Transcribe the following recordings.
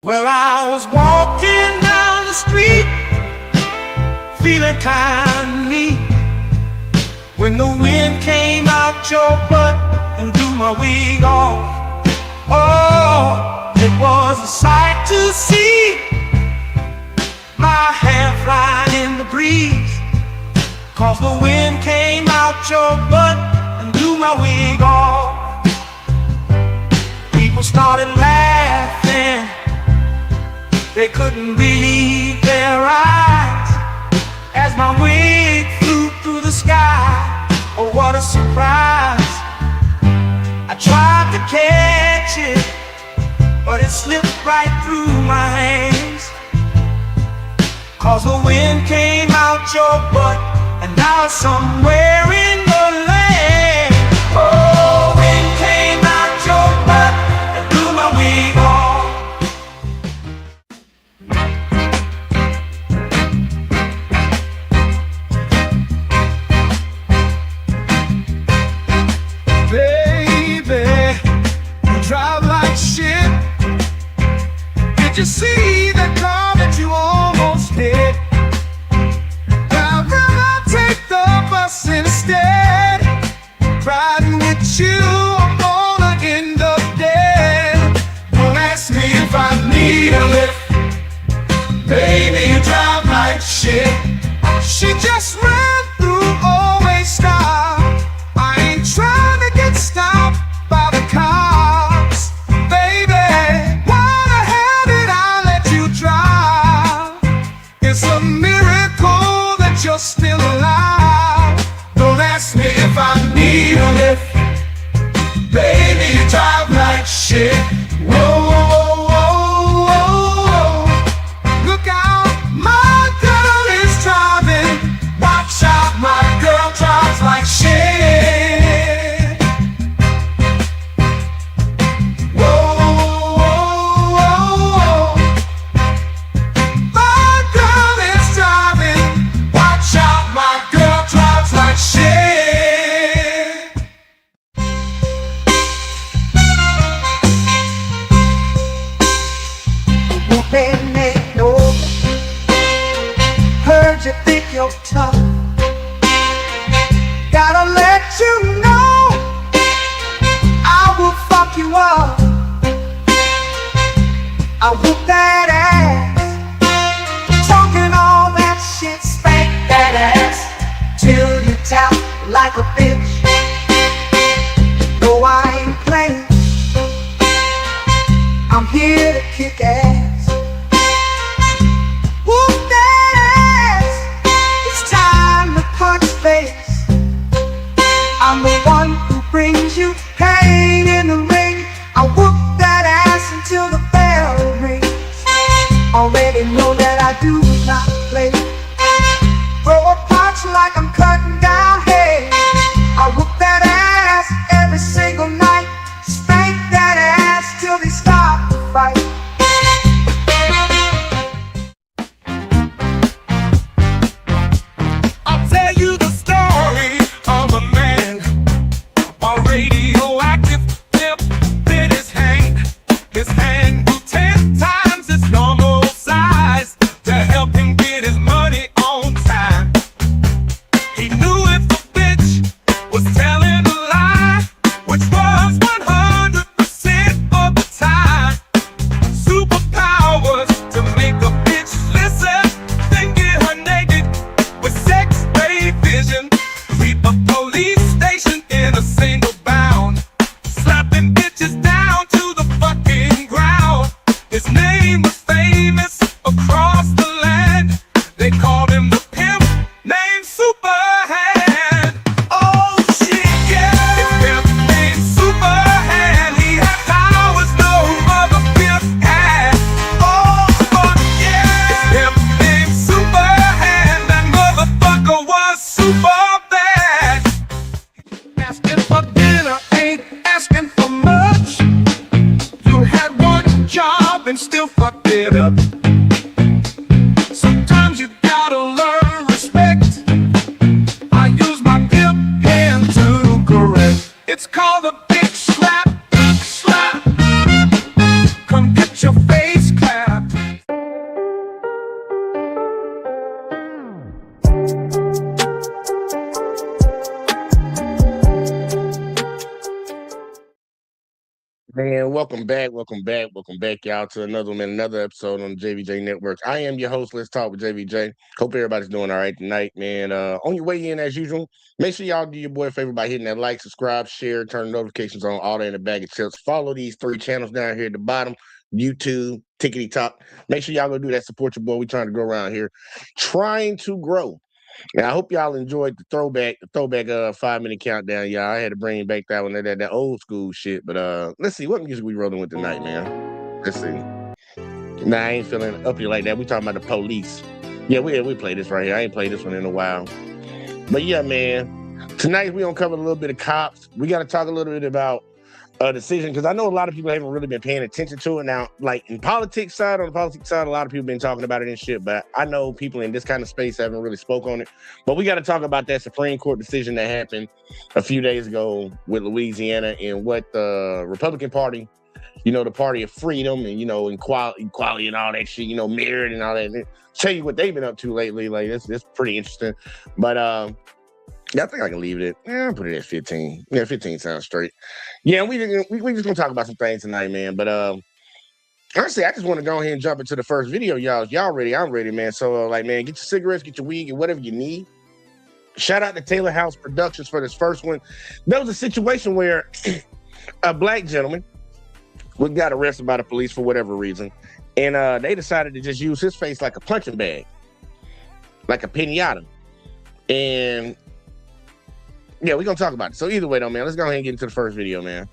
Well, I was walking down the street, feeling kind of neat, when the wind came out your butt and blew my wig off. Oh, it was a sight to see, my hair flying in the breeze, 'cause the wind came out your butt and blew my wig off. People started laughing, they couldn't believe their eyes as my wig flew through the sky. Oh, what a surprise. I tried to catch it, but it slipped right through my hands, 'cause the wind came out your butt and now it's somewhere in the land. Oh, wind came out your butt and blew my wig off. Drive like shit. Did you see that car that you almost hit? I'd rather take the bus instead. Riding with you, I'm gonna end up dead. Don't ask me if I need a lift. Baby, you drive like shit. She just ran through, always stop. I ain't trying to get stopped by the car. It's a miracle that you're still alive. Don't ask me if I need a lift. Baby, you drive like shit. Whoa, whoa, whoa, whoa, whoa. Look out, my girl is driving. Watch out, my girl drives like shit. Whoa, whoa, whoa, whoa. Heard you think you're tough. Gotta let you know I will fuck you up. I whoop that ass, talking all that shit, spank that ass till you tap like a bitch. No, I ain't playing, I'm here to kick ass. I'm the one who brings you pain in the ring. I whoop that ass until the bell rings. Already know that I do not play. Throw a punch like I'm cutting down hay. I whoop that ass every single night. Spank that ass till they stop the fight. I'll tell you the story of a man, a radioactive tip, bit his hand grew 10 times its normal size to help him get his money on time. He knew if the bitch was telling a lie, which was 100% of the time. Superpowers to make a bitch listen, then get her naked with sex-ray vision. Reap a police station in a single bound, slapping bitches down to the fucking ground. His name was famous across the land. They called him the pimp named Superhand. Oh shit, yeah, his pimp named Superhand. He had powers no other pimp had. Oh fuck yeah, his pimp named Superhand. That motherfucker was super bad. Asking for dinner ain't asking for much. You had one job and still fucked it up. Sometimes you gotta learn respect. I use my pimp hand to correct. It's called the bitch slap, slap. Come get your face clapped. Man, welcome back, y'all, to another episode on the JVJ Network. I am your host. Let's talk with JVJ. Hope everybody's doing all right tonight, man. On your way in, as usual, make sure y'all do your boy a favor by hitting that like, subscribe, share, turn notifications on, all that in the bag of chips. Follow these 3 channels down here at the bottom: YouTube, Tickety Top. Make sure y'all go do that. Support your boy. We trying to go around here, trying to grow. And I hope y'all enjoyed the throwback 5-minute countdown, y'all. I had to bring back that one, that old school shit. But let's see, what music we rolling with tonight, man. Let's see. Nah, I ain't feeling uppy like that. We talking about the Police. Yeah, we play this right here. I ain't played this one in a while. But yeah, man. Tonight we gonna cover a little bit of cops. We gotta talk a little bit about a decision, because I know a lot of people haven't really been paying attention to it. Now, like on the politics side, a lot of people been talking about it and shit, but I know people in this kind of space haven't really spoke on it. But we got to talk about that Supreme Court decision that happened a few days ago with Louisiana, and what the Republican Party, the party of freedom and, equality and all that shit, merit and all that. And tell you what they've been up to lately. Like, it's pretty interesting. But yeah, I think I can leave it at, I'll put it at 15. Yeah, 15 sounds straight. Yeah, we just gonna talk about some things tonight, man. But honestly, I just want to go ahead and jump into the first video, y'all. Y'all ready? I'm ready, man. So man, get your cigarettes, get your weed, get whatever you need. Shout out to Taylor House Productions for this first one. There was a situation where a black gentleman got arrested by the police for whatever reason, and they decided to just use his face like a punching bag, like a pinata. And yeah, we're going to talk about it. So either way, though, man, let's go ahead and get into the first video, man.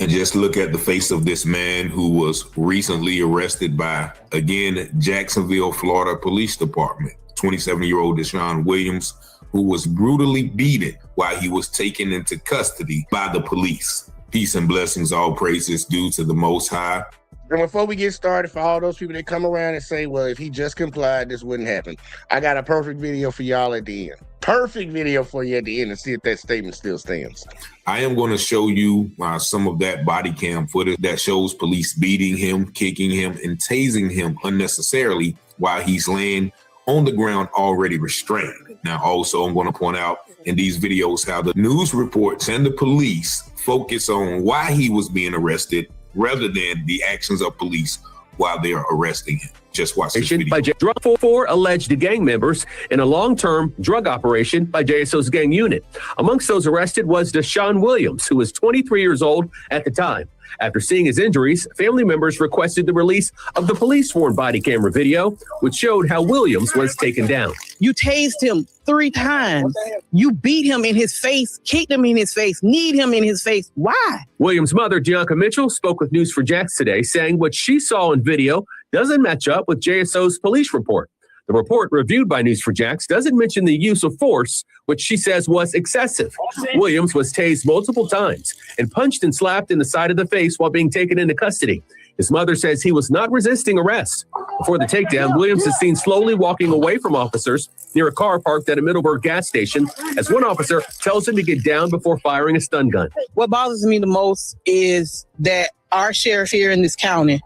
And just look at the face of this man who was recently arrested by, again, Jacksonville, Florida Police Department. 27-year-old Deshaun Williams, who was brutally beaten while he was taken into custody by the police. Peace and blessings, all praises due to the Most High. And before we get started, for all those people that come around and say, well, if he just complied, this wouldn't happen, I got a perfect video for y'all at the end. Perfect video for you at the end, and see if that statement still stands. I am going to show you some of that body cam footage that shows police beating him, kicking him, and tasing him unnecessarily while he's laying on the ground already restrained. Now, also, I'm going to point out in these videos how the news reports and the police focus on why he was being arrested rather than the actions of police while they are arresting him. Just watch this video. By drug for 4 alleged gang members in a long-term drug operation by JSO's gang unit. Amongst those arrested was Deshaun Williams, who was 23 years old at the time. After seeing his injuries, family members requested the release of the police-sworn body camera video, which showed how Williams was taken down. You tased him 3 times. You beat him in his face, kicked him in his face, kneed him in his face. Why? Williams' mother, Gianca Mitchell, spoke with News4Jax today, saying what she saw in video doesn't match up with JSO's police report. The report reviewed by News4Jax doesn't mention the use of force, which she says was excessive. Williams was tased multiple times and punched and slapped in the side of the face while being taken into custody. His mother says he was not resisting arrest. Before the takedown, Williams is seen slowly walking away from officers near a car parked at a Middleburg gas station, as one officer tells him to get down before firing a stun gun. What bothers me the most is that our sheriff here in this county,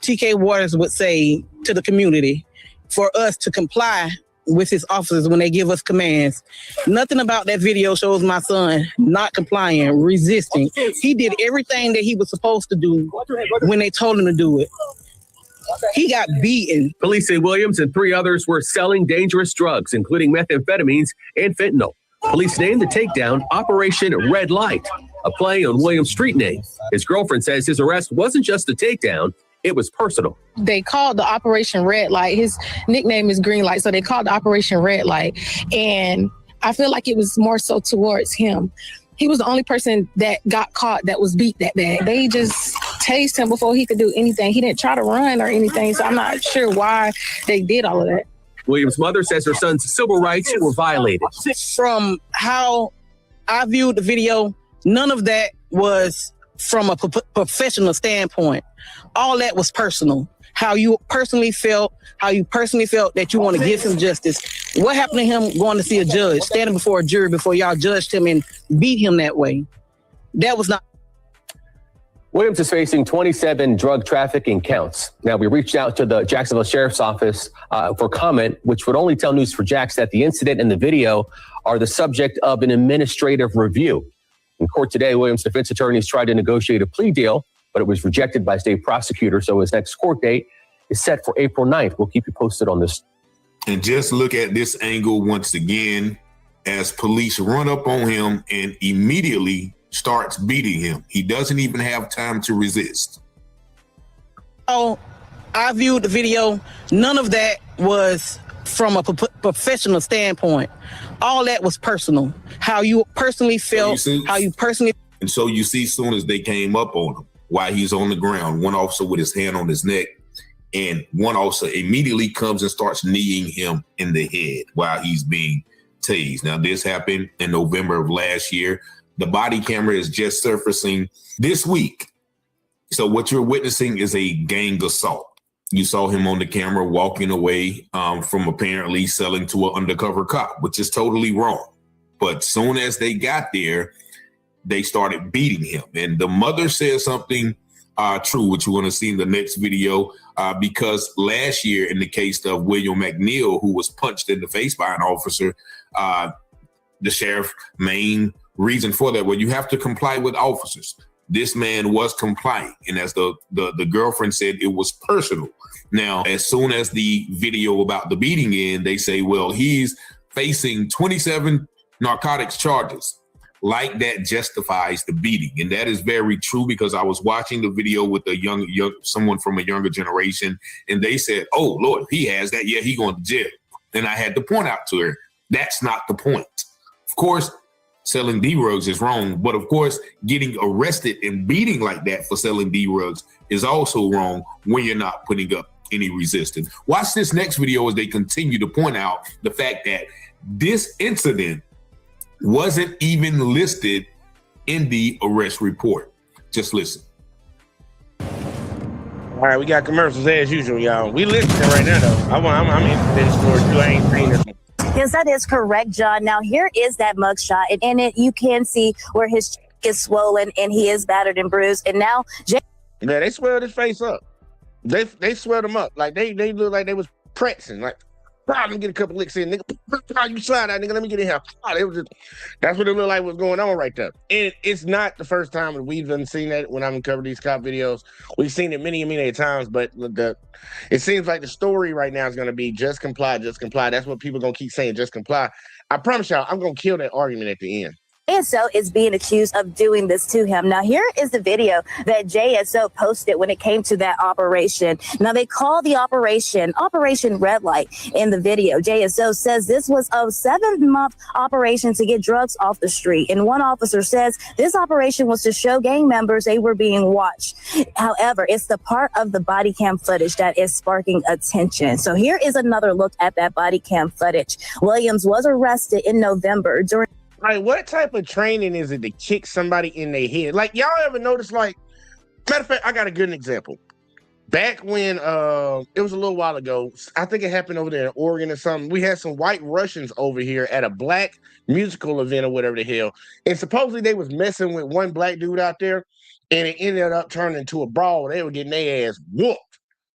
TK Waters, would say to the community for us to comply with his officers when they give us commands. Nothing about that video shows my son not complying, resisting. He did everything that he was supposed to do when they told him to do it. He got beaten. Police say Williams and 3 others were selling dangerous drugs, including methamphetamines and fentanyl. Police named the takedown Operation Red Light, a play on Williams' street name. His girlfriend says his arrest wasn't just a takedown, it was personal. They called the Operation Red Light. His nickname is Green Light, so they called the Operation Red Light. And I feel like it was more so towards him. He was the only person that got caught that was beat that bad. They just tased him before he could do anything. He didn't try to run or anything, so I'm not sure why they did all of that. Williams' mother says her son's civil rights were violated. From how I viewed the video, none of that was from a professional standpoint. All that was personal. How you personally felt that you want to give him justice. What happened to him going to see a judge, standing before a jury before y'all judged him and beat him that way? That was not. Williams is facing 27 drug trafficking counts. Now, we reached out to the Jacksonville Sheriff's Office for comment, which would only tell News4Jax that the incident and the video are the subject of an administrative review. In court today, Williams' defense attorneys tried to negotiate a plea deal, but it was rejected by state prosecutors. So his next court date is set for April 9th. We'll keep you posted on this. And just look at this angle once again as police run up on him and immediately starts beating him. He doesn't even have time to resist. Oh, I viewed the video. None of that was from a professional standpoint. All that was personal. How you personally felt, how you personally. And so you see, soon as they came up on him, while he's on the ground, one officer with his hand on his neck, and one officer immediately comes and starts kneeing him in the head while he's being tased. Now, this happened in November of last year. The body camera is just surfacing this week. So what you're witnessing is a gang assault. You saw him on the camera walking away from apparently selling to an undercover cop, which is totally wrong. But soon as they got there, they started beating him. And the mother said something true, which you're going to see in the next video, because last year in the case of William McNeil, who was punched in the face by an officer, the sheriff main reason for that, well, you have to comply with officers. This man was complying. And as the girlfriend said, it was personal. Now, as soon as the video about the beating ended, they say, well, he's facing 27 narcotics charges. Like that justifies the beating. And that is very true, because I was watching the video with a young someone from a younger generation, and they said, oh, Lord, if he has that, yeah, he going to jail. And I had to point out to her, that's not the point. Of course, selling D-rugs is wrong, but of course, getting arrested and beating like that for selling D-rugs is also wrong when you're not putting up any resistance. Watch this next video as they continue to point out the fact that this incident wasn't even listed in the arrest report. Just listen. All right, we got commercials as usual, y'all. We listening right now, though. I'm interested in the story too. I ain't seen this one. Yes, that is correct, John. Now, here is that mugshot, and in it, you can see where his cheek is swollen and he is battered and bruised. And now, yeah, they swelled his face up. They swelled him up like they look like they was pressing. Like, let me get a couple licks in, nigga. You slide out, nigga. Let me get in here. That's what it looked like was going on right there. And it's not the first time that we've seen that when I'm covering these cop videos. We've seen it many, many times, but it seems like the story right now is going to be just comply, just comply. That's what people are going to keep saying, just comply. I promise y'all, I'm going to kill that argument at the end. JSO is being accused of doing this to him. Now, here is the video that JSO posted when it came to that operation. Now, they call the Operation Red Light in the video. JSO says this was a 7-month operation to get drugs off the street. And one officer says this operation was to show gang members they were being watched. However, it's the part of the body cam footage that is sparking attention. So here is another look at that body cam footage. Williams was arrested in November during. Like, what type of training is it to kick somebody in their head? Like, y'all ever notice, like, matter of fact, I got a good example. Back when, it was a little while ago, I think it happened over there in Oregon or something. We had some white Russians over here at a black musical event or whatever the hell. And supposedly they was messing with one black dude out there, and it ended up turning into a brawl. They were getting their ass whooped.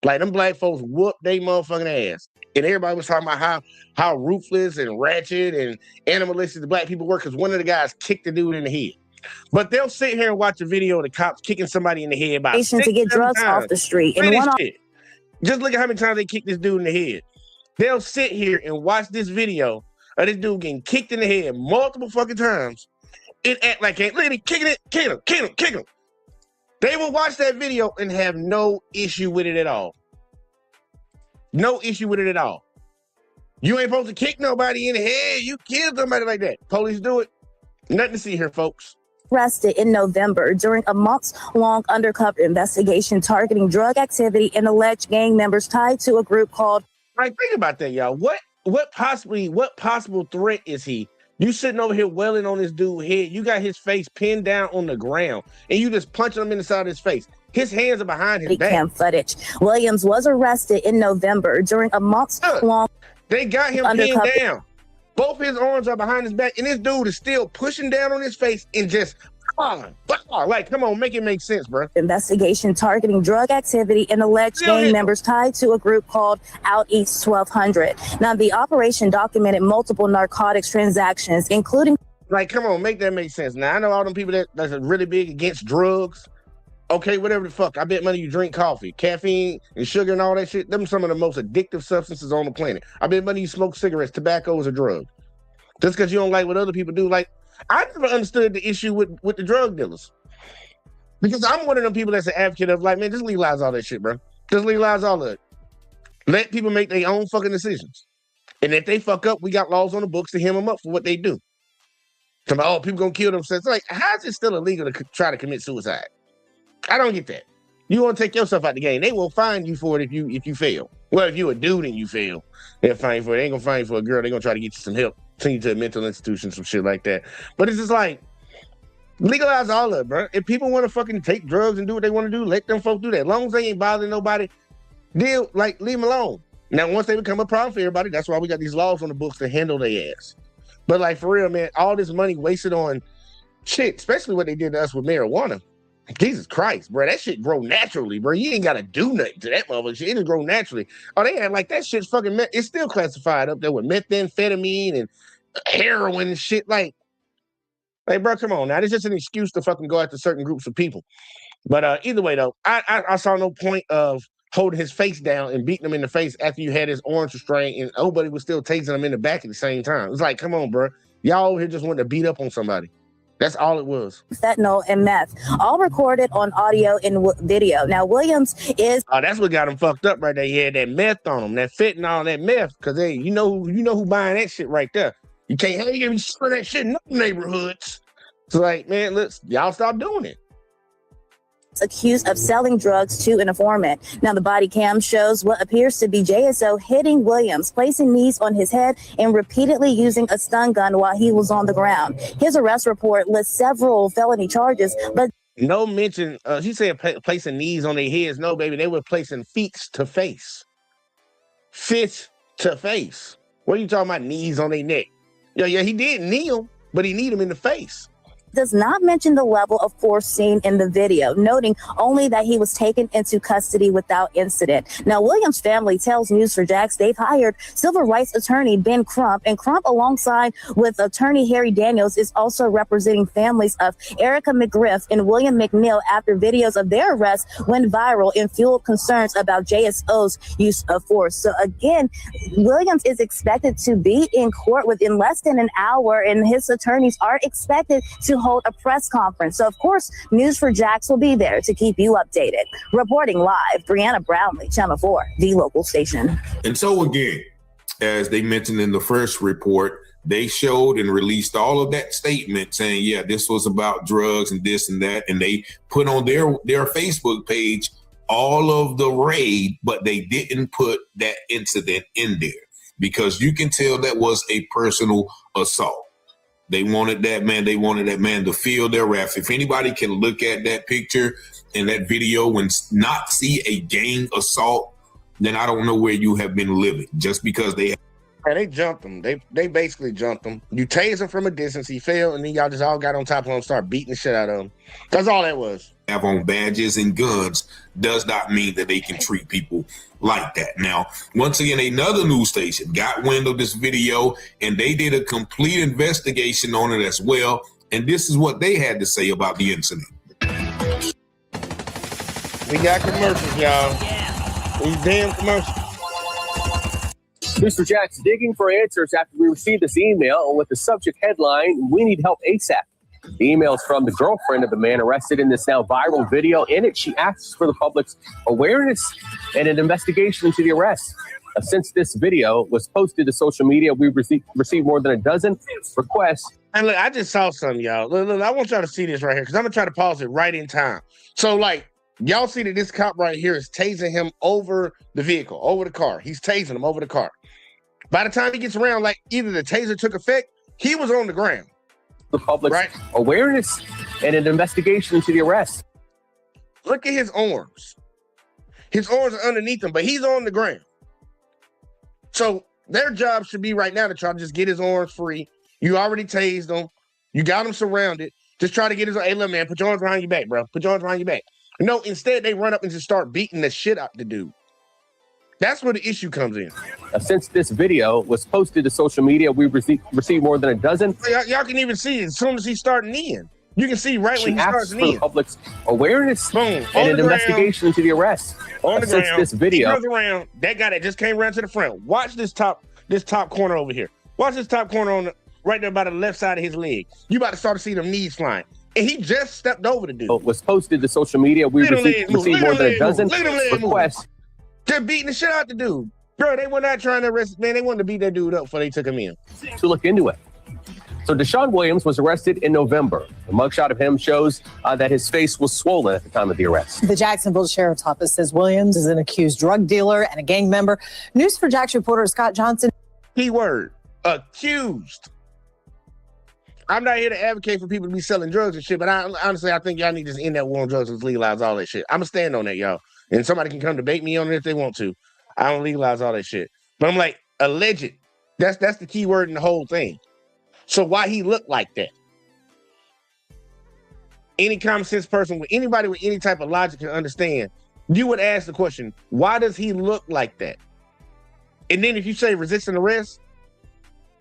Like, them black folks whooped their motherfucking ass. And everybody was talking about how ruthless and ratchet and animalistic the black people were, because one of the guys kicked the dude in the head. But they'll sit here and watch a video of the cops kicking somebody in the head about 6 to get drugs times. off the street. And just look at how many times they kicked this dude in the head. They'll sit here and watch this video of this dude getting kicked in the head multiple fucking times and act like ain't literally kicking it, kick him. They will watch that video and have no issue with it at all. No issue with it at all. You ain't supposed to kick nobody in the head. You kill somebody like that. Police do it. Nothing to see here, folks. Arrested in November during a months-long undercover investigation targeting drug activity and alleged gang members tied to a group called. Like, think about that, y'all. What possible threat is he? You sitting over here welling on this dude's head. You got his face pinned down on the ground, and you just punching him in the side of his face. His hands are behind his back. Cam footage. Williams was arrested in November during a months-long. They got him pinned down. Both his arms are behind his back, and this dude is still pushing down on his face and just Like, come on, make it make sense, bro. Investigation targeting drug activity and alleged gang members tied to a group called Out East 1200. Now, the operation documented multiple narcotics transactions, including. Like, come on, make that make sense. Now, I know all them people that's really big against drugs. Okay, whatever the fuck. I bet money you drink coffee, caffeine, and sugar and all that shit. Them some of the most addictive substances on the planet. I bet money you smoke cigarettes, tobacco is a drug. Just because you don't like what other people do. Like, I never understood the issue with the drug dealers. Because I'm one of them people that's an advocate of, like, man, just legalize all that shit, bro. Just legalize all of it. Let people make their own fucking decisions. And if they fuck up, we got laws on the books to hem them up for what they do. Oh, people gonna kill themselves. Like, how is it still illegal to try to commit suicide? I don't get that. You want to take yourself out the game. They will fine you for it if you fail. Well, if you're a dude and you fail, they'll fine you for it. They ain't gonna fine you for a girl. They're gonna try to get you some help, send you to a mental institution, some shit like that. But it's just like, legalize all of it, bro. If people want to fucking take drugs and do what they want to do, let them folks do that. As long as they ain't bothering nobody, leave them alone. Now, once they become a problem for everybody, that's why we got these laws on the books to handle their ass. But like, for real, man, all this money wasted on shit, especially what they did to us with marijuana. Jesus Christ, bro, that shit grow naturally, bro. You ain't got to do nothing to that motherfucker. Shit, it just grow naturally. Oh, they had like that shit's fucking, it's still classified up there with methamphetamine and heroin and shit. Like, bro, come on now. It's just an excuse to fucking go after certain groups of people. But either way, though, I saw no point of holding his face down and beating him in the face after you had his orange restraint and nobody was still tasing him in the back at the same time. It's like, come on, bro. Y'all over here just wanted to beat up on somebody. That's all it was. Fentanyl and meth, all recorded on audio and video. Now, Williams is. Oh, that's what got him fucked up right there. He had that meth on him, that fentanyl, that meth. Because hey, you know who buying that shit right there. You can't even sell that shit in no neighborhoods. It's like, man, y'all stop doing it. Accused of selling drugs to an informant. Now, the body cam shows what appears to be JSO hitting Williams, placing knees on his head and repeatedly using a stun gun while he was on the ground. His arrest report lists several felony charges, but no mention. She said placing knees on their heads. No, baby, they were placing feet to face. Fist to face. What are you talking about? Knees on their neck? Yeah, he did kneel, but he kneed him in the face. Does not mention the level of force seen in the video, noting only that he was taken into custody without incident. Now, Williams' family tells News4Jax they've hired civil rights attorney Ben Crump, and Crump, alongside with attorney Harry Daniels, is also representing families of Erica McGriff and William McNeil after videos of their arrest went viral and fueled concerns about JSO's use of force. So again, Williams is expected to be in court within less than an hour, and his attorneys are expected to hold a press conference. So, of course, News4Jax will be there to keep you updated. Reporting live, Brianna Brownlee, Channel 4, the local station. And so, again, as they mentioned in the first report, they showed and released all of that statement saying, yeah, this was about drugs and this and that. And they put on their Facebook page all of the raid, but they didn't put that incident in there because you can tell that was a personal assault. They wanted that man to feel their wrath. If anybody can look at that picture and that video and not see a gang assault, then I don't know where you have been living. Just because they jumped him. They basically jumped him. You tased him from a distance. He fell, and then y'all just all got on top of him and start beating the shit out of him. That's all that was. Have on badges and guns does not mean that they can treat people like that. Now, once again, another news station got wind of this video and they did a complete investigation on it as well. And this is what they had to say about the incident. We got commercials, y'all. These damn commercials. News4Jax digging for answers after we received this email with the subject headline, "We need help ASAP." The email is from the girlfriend of the man arrested in this now viral video. In it, she asks for the public's awareness and an investigation into the arrest. Since this video was posted to social media, we've received more than a dozen requests. And look, I just saw something, y'all. Look, I want y'all to see this right here because I'm going to try to pause it right in time. So, like, y'all see that this cop right here is tasing him over the vehicle, over the car. He's tasing him over the car. By the time he gets around, like, either the taser took effect, he was on the ground. The public's awareness and an investigation into the arrest. Look at his arms. His arms are underneath him, but he's on the ground. So their job should be right now to try to just get his arms free. You already tased him. You got him surrounded. Just try to get his, hey, look, man, put your arms behind your back, bro. Put your arms behind your back. No, instead, they run up and just start beating the shit out the dude. That's where the issue comes in. Since this video was posted to social media, we've received more than a dozen. Y'all can even see as soon as he's starting in. You can see right when he starts for in. Public's awareness Boom. and an investigation into the arrest. On the Since ground, this video, he comes around. That guy that just came around to the front. Watch this top corner over here. Watch this top corner on right there by the left side of his leg. You about to start to see them knees flying. And he just stepped over the dude. Was posted to social media. We received more than a dozen requests. They're beating the shit out the dude. Bro, they were not trying to arrest, man. They wanted to beat that dude up before they took him in. To look into it. So Deshaun Williams was arrested in November. A mugshot of him shows that his face was swollen at the time of the arrest. The Jacksonville Sheriff's Office says Williams is an accused drug dealer and a gang member. News4Jax reporter Scott Johnson. Keyword, accused. I'm not here to advocate for people to be selling drugs and shit, but honestly, I think y'all need to just end that war on drugs and legalize all that shit. I'm going to stand on that, y'all. And somebody can come debate me on it if they want to. I don't legalize all that shit. But I'm like, alleged. That's the key word in the whole thing. So why he looked like that? Any common sense person, with anybody with any type of logic can understand, you would ask the question, why does he look like that? And then if you say resisting arrest,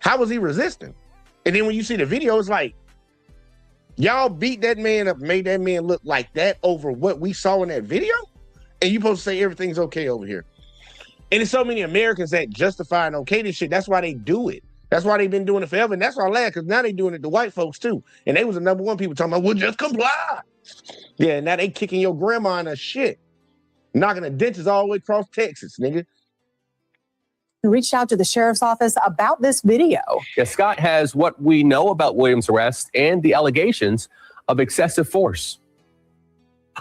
how was he resisting? And then when you see the video, it's like, y'all beat that man up, made that man look like that over what we saw in that video? And you supposed to say everything's okay over here. And there's so many Americans that justify and okay this shit. That's why they do it. That's why they've been doing it forever. And that's why I laugh, because now they doing it to white folks too. And they was the number one people talking about, well, just comply. Yeah, now they kicking your grandma in her shit. Knocking the dentist all the way across Texas, nigga. Reached out to the sheriff's office about this video. Yeah, Scott has what we know about Williams' arrest and the allegations of excessive force.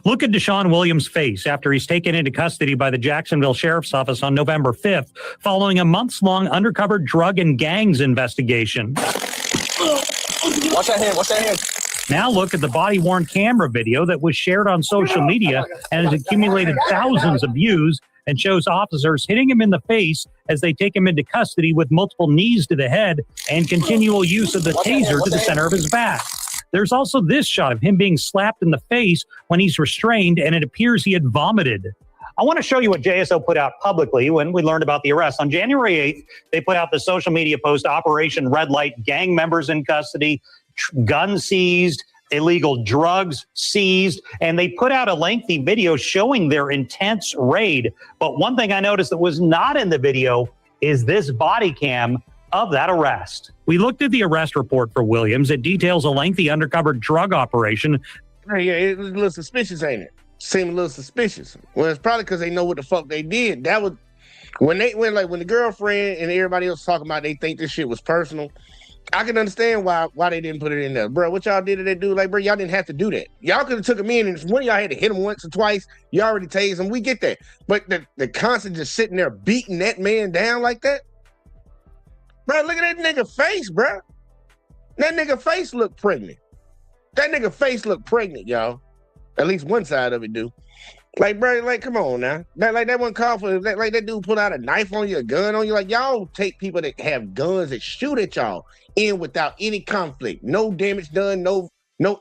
Look at Deshaun Williams' face after he's taken into custody by the Jacksonville Sheriff's Office on November 5th, following a months-long undercover drug and gangs investigation. Watch that hand, watch that hand. Now look at the body-worn camera video that was shared on social media and has accumulated thousands of views and shows officers hitting him in the face as they take him into custody with multiple knees to the head and continual use of the taser to the center of his back. There's also this shot of him being slapped in the face when he's restrained, and it appears he had vomited. I want to show you what JSO put out publicly when we learned about the arrest. On January 8th, they put out the social media post, Operation Red Light, gang members in custody, guns seized, illegal drugs seized, and they put out a lengthy video showing their intense raid. But one thing I noticed that was not in the video is this body cam of that arrest. We looked at the arrest report for Williams. It details a lengthy undercover drug operation. Yeah, it's a little suspicious, ain't it? Seemed a little suspicious. Well, it's probably because they know what the fuck they did. That was when the girlfriend and everybody else talking about they think this shit was personal. I can understand why they didn't put it in there. Bro, what y'all did to that dude, like, bro, y'all didn't have to do that. Y'all could have took him in, and if one of y'all had to hit him once or twice, you already tased him. We get that. But the constant just sitting there beating that man down like that, bro, look at that nigga face, bro. That nigga face look pregnant. That nigga face look pregnant, y'all. At least one side of it do. Like, bro, like, come on now. That one call for, like, that dude pull out a knife on you, a gun on you. Like, y'all take people that have guns that shoot at y'all in without any conflict. No damage done, no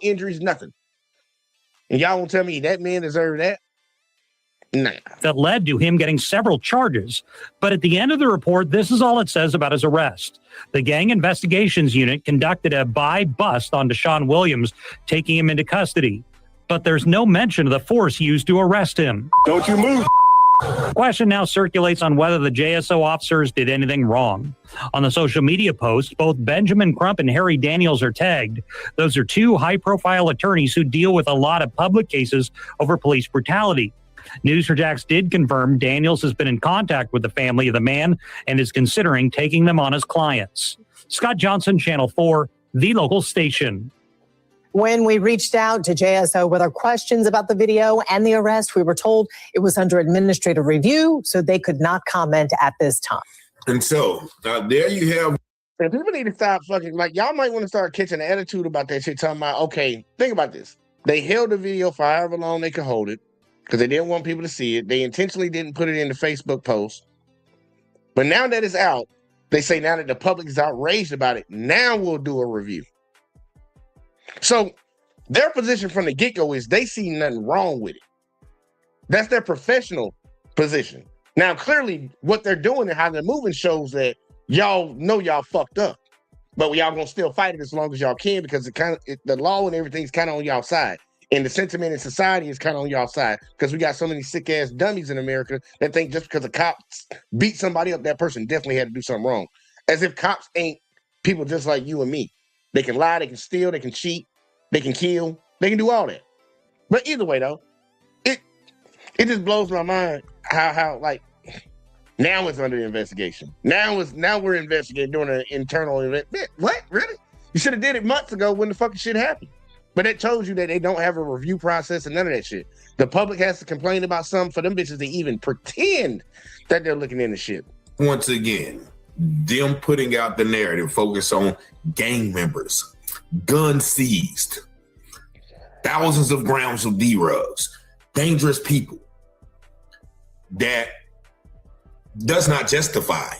injuries, nothing. And y'all won't tell me that man deserved that? Nah. That led to him getting several charges. But at the end of the report, this is all it says about his arrest. The Gang Investigations Unit conducted a buy-bust on Deshaun Williams, taking him into custody. But there's no mention of the force used to arrest him. Don't you move. The question now circulates on whether the JSO officers did anything wrong. On the social media post, both Benjamin Crump and Harry Daniels are tagged. Those are two high-profile attorneys who deal with a lot of public cases over police brutality. News4Jax did confirm Daniels has been in contact with the family of the man and is considering taking them on as clients. Scott Johnson, Channel 4, the local station. When we reached out to JSO with our questions about the video and the arrest, we were told it was under administrative review, so they could not comment at this time. And so there you have. And people need to stop fucking, like, y'all might want to start catching an attitude about that shit, talking about, okay, think about this. They held the video for however long they could hold it because they didn't want people to see it. They intentionally didn't put it in the Facebook post. But now that it's out, they say now that the public is outraged about it, now we'll do a review. So Their position from the get-go is they see nothing wrong with it. That's their professional position. Now, clearly, what they're doing and how they're moving shows that y'all know y'all fucked up, but y'all gonna still fight it as long as y'all can because the law and everything's kind of on y'all side, and the sentiment in society is kind of on y'all side because we got so many sick ass dummies in America that think just because a cop beat somebody up, that person definitely had to do something wrong, as if cops ain't people just like you and me. They can lie, they can steal, they can cheat, they can kill, they can do all that. But either way, though, it just blows my mind how like now it's under investigation. Now we're investigating, doing an internal event. What? Really? You should have did it months ago when the fucking shit happened. But it shows you that they don't have a review process and none of that shit. The public has to complain about something for them bitches to even pretend that they're looking into shit. Once again, them putting out the narrative focus on gang members, guns seized, thousands of grams of drugs, dangerous people. That does not justify,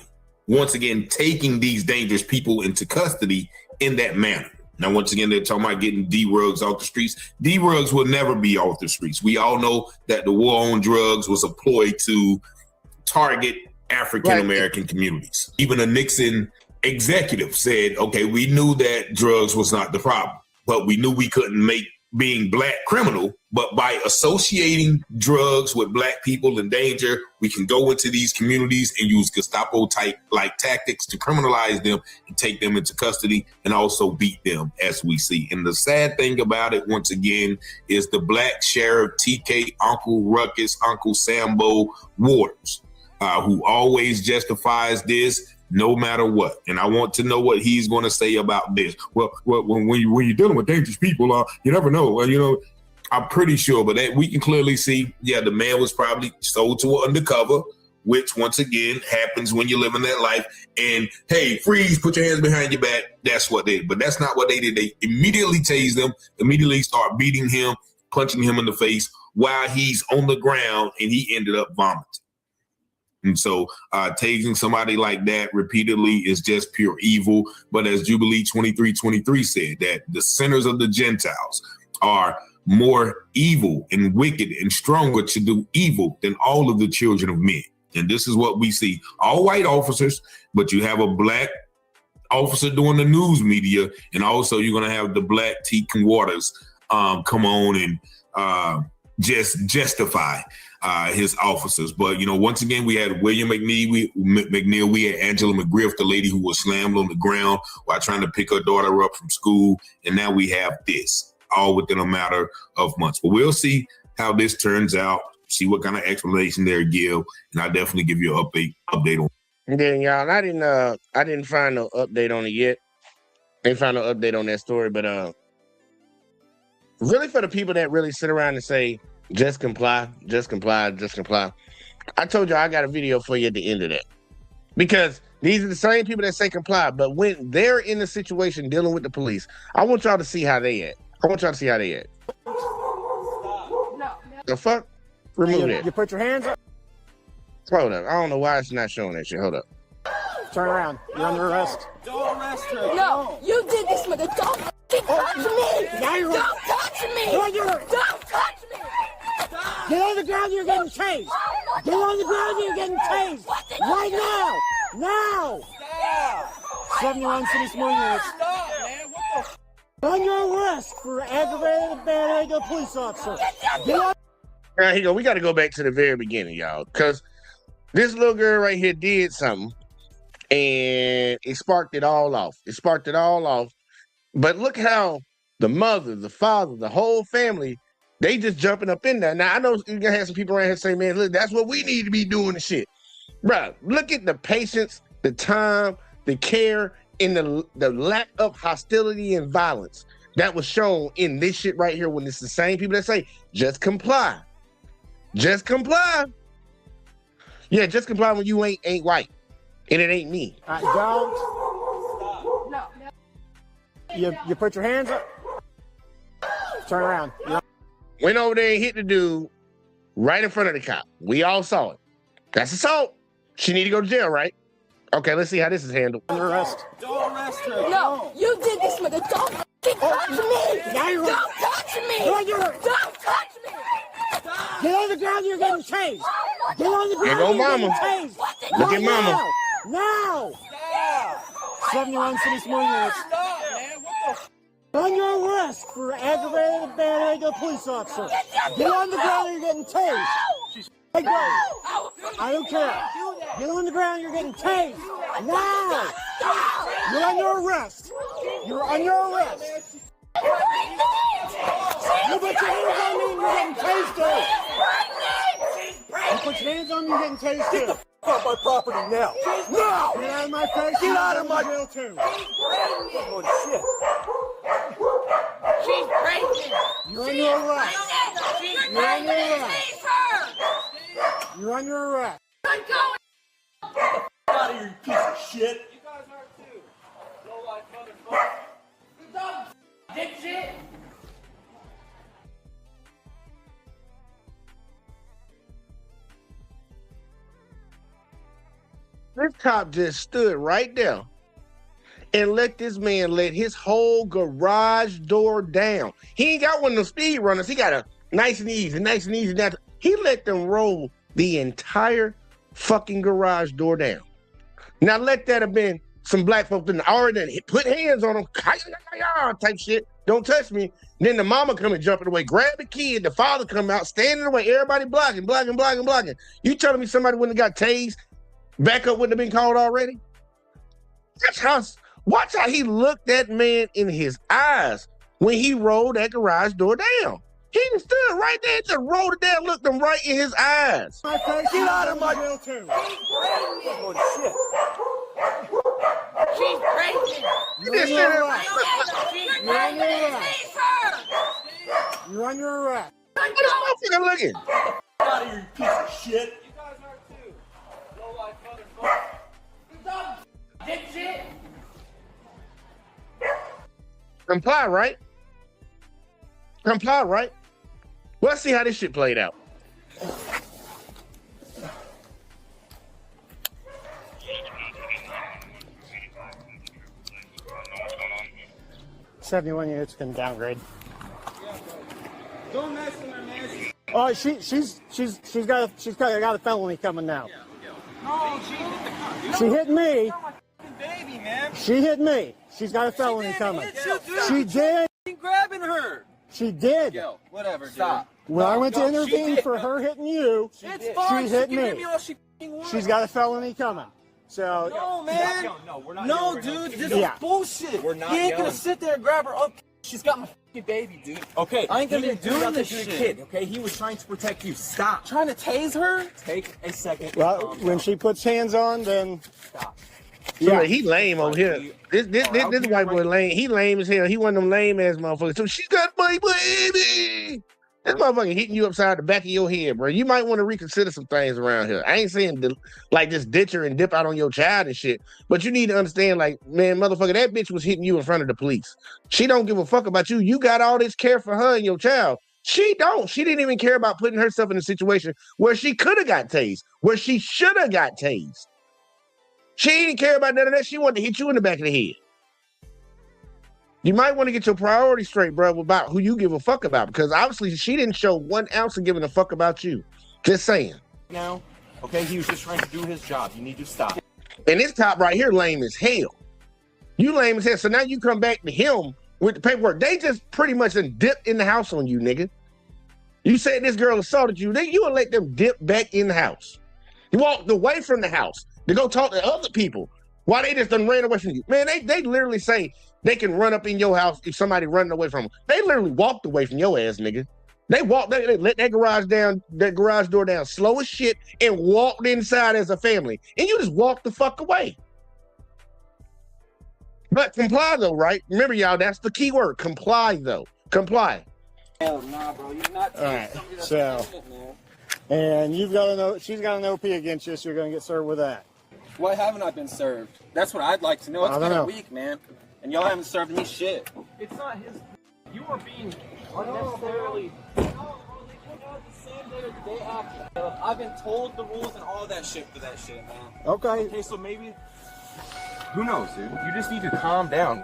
once again, taking these dangerous people into custody in that manner. Now, once again, they're talking about getting drugs off the streets. Drugs will never be off the streets. We all know that the war on drugs was a ploy to target African-American communities. Even a Nixon executive said, okay, we knew that drugs was not the problem, but we knew we couldn't make being black criminal, but by associating drugs with black people in danger, we can go into these communities and use Gestapo type like tactics to criminalize them and take them into custody and also beat them, as we see. And the sad thing about it, once again, is the black sheriff TK, Uncle Ruckus, Uncle Sambo Waters, who always justifies this no matter what. And I want to know what he's going to say about this. Well, when you're dealing with dangerous people, you never know. Well, I'm pretty sure, but we can clearly see, yeah, the man was probably sold to an undercover, which once again happens when you're living that life. And hey, freeze, put your hands behind your back. That's what they did. But that's not what they did. They immediately tased him, immediately start beating him, punching him in the face while he's on the ground, and he ended up vomiting. And so tasing somebody like that repeatedly is just pure evil. But as Jubilee 23:23 said, that the sinners of the Gentiles are more evil and wicked and stronger to do evil than all of the children of men. And this is what we see. All white officers, but you have a black officer doing the news media. And also you're going to have the black Teakin Waters come on and just justify his officers. But, once again, we had William McNeil, we had Angela McGriff, the lady who was slammed on the ground while trying to pick her daughter up from school. And now we have this, all within a matter of months. But we'll see how this turns out, see what kind of explanation they give. And I'll definitely give you an update on it. And then, y'all, I didn't find no update on it yet. Ain't find no update on that story, but really for the people that really sit around and say, just comply, just comply, just comply. I told you I got a video for you at the end of that. Because these are the same people that say comply, but when they're in the situation dealing with the police, I want y'all to see how they act. No. The fuck? Remove that. You put your hands up. Hold up. I don't know why it's not showing that shit. Hold up. Turn around. You're under arrest. Don't arrest her. No, you did this, mother. Don't touch me. Don't touch me. Don't touch me. Get on the ground, you're getting tased. Get on the ground, you're getting tased. Right now. Now. Stop. 71 City Small Units. Stop, man. What the Under arrest for aggravated battery of a police officer. Get on. Now, here you go. We got to go back to the very beginning, y'all, because this little girl right here did something, and it sparked it all off. But look how the mother, the father, the whole family, they just jumping up in there. Now, I know you're going to have some people around here say, man, look, that's what we need to be doing and shit. Bruh, look at the patience, the time, the care, and the lack of hostility and violence that was shown in this shit right here when it's the same people that say, just comply. Just comply. Yeah, just comply when you ain't white. And it ain't me. Don't. No. You put your hands up. Turn around. Went over there and hit the dude right in front of the cop. We all saw it. That's assault. She need to go to jail, right? Okay, let's see how this is handled. Under arrest. Don't arrest her. No, you did this, mother. Don't touch me. Don't touch touching me! Don't touch me! Get on the ground, you're getting tased! Get on the ground, Here go you're mama. getting tased! Look at mama. Now! 71 City Small Units. On your arrest for aggravated battery to a police officer. Get on the ground, you're getting tased. Hey, go. I don't care. Get on the ground, you're getting tased. Now! You're under arrest. You're under arrest. You put your hands on me and you're getting tased too. You put your hands on me, you're getting tased too. Get the f off my property now. No! Get out of my face. Get out of my jail too. Oh shit. She's breaking! You're under arrest. You're under arrest. You're under arrest. I'm going! Get the f out of here, you piece of shit. You guys are too. Low-life motherfucker. Dipshit! This cop just stood right there and let this man let his whole garage door down. He ain't got one of the speed runners. He got a nice and easy. Now he let them roll the entire fucking garage door down. Now let that have been some black folk that already put hands on him, type shit. Don't touch me. Then the mama come and jumping away, grab the kid. The father come out, standing away. Everybody blocking. You telling me somebody wouldn't have got tased? Backup wouldn't have been called already? Watch how he looked that man in his eyes when he rolled that garage door down. He just stood right there, just rolled it down, looked him right in his eyes. My face. Get out of my jail too. Oh shit. She's breaking! You're under arrest. You're under arrest. You're under arrest. What is motherfucker looking? Get out of here, you piece of shit. You guys are too. Low-life motherfucker. Dipshit! Comply, right? Well, let's see how this shit played out. "71 units can downgrade." Don't mess with her, man. Oh, she's got a felony coming now. No, she hit the car. She hit me. You're my baby, man. She hit me. She's got a felony coming. Hit you, dude. She did. Grabbing her. She did. Yo, whatever, stop. When I went to No, intervene she for did. her hitting you, It's fine. she hit can hit me. all she wants. She's got a felony coming. So No, man. No, we're not. No, dude. This Yeah. is bullshit. We're not You ain't gonna yelling. sit there and grab her up. She's got my fucking baby, dude. Okay, I ain't gonna he be didn't do doing nothing this to the shit. kid. Okay, he was trying to protect you. Stop. Trying to tase her? Take a second. well, Calm when down. she puts hands on, then Stop. Yeah, he lame over here. This white boy lame. He lame as hell. He one of them lame ass motherfuckers. So she got my baby. This motherfucker hitting you upside the back of your head, bro. You might want to reconsider some things around here. I ain't saying like just ditch her and dip out on your child and shit, but you need to understand, like, man, motherfucker, that bitch was hitting you in front of the police. She don't give a fuck about you. You got all this care for her and your child. She don't. She didn't even care about putting herself in a situation where she could have got tased, where she should have got tased. She didn't care about none of that. She wanted to hit you in the back of the head. You might want to get your priorities straight, bro, about who you give a fuck about, because obviously she didn't show 1 ounce of giving a fuck about you. Just saying. Now, okay, he was just trying to do his job. You need to stop. And this cop right here lame as hell. You lame as hell. So now you come back to him with the paperwork. They just pretty much done dipped in the house on you, nigga. You said this girl assaulted you. You would let them dip back in the house. You walked away from the house to go talk to other people while they just done ran away from you. Man, they literally say they can run up in your house if somebody running away from them. They literally walked away from your ass, nigga. They let that garage door down slow as shit and walked inside as a family. And you just walked the fuck away. But comply though, right? Remember, y'all, that's the key word. Comply though. Comply. Hell nah, bro. You're not all right. somebody that's So, innocent, man. and she's got an OP against you, so you're going to get served with that. Why haven't I been served? That's what I'd like to know. It's I don't been know. a week, man. And y'all haven't served me shit. It's not his. You are being unnecessarily. I've been told the rules and all that shit for that shit, man. Okay. Okay, so maybe. Who knows, dude? You just need to calm down.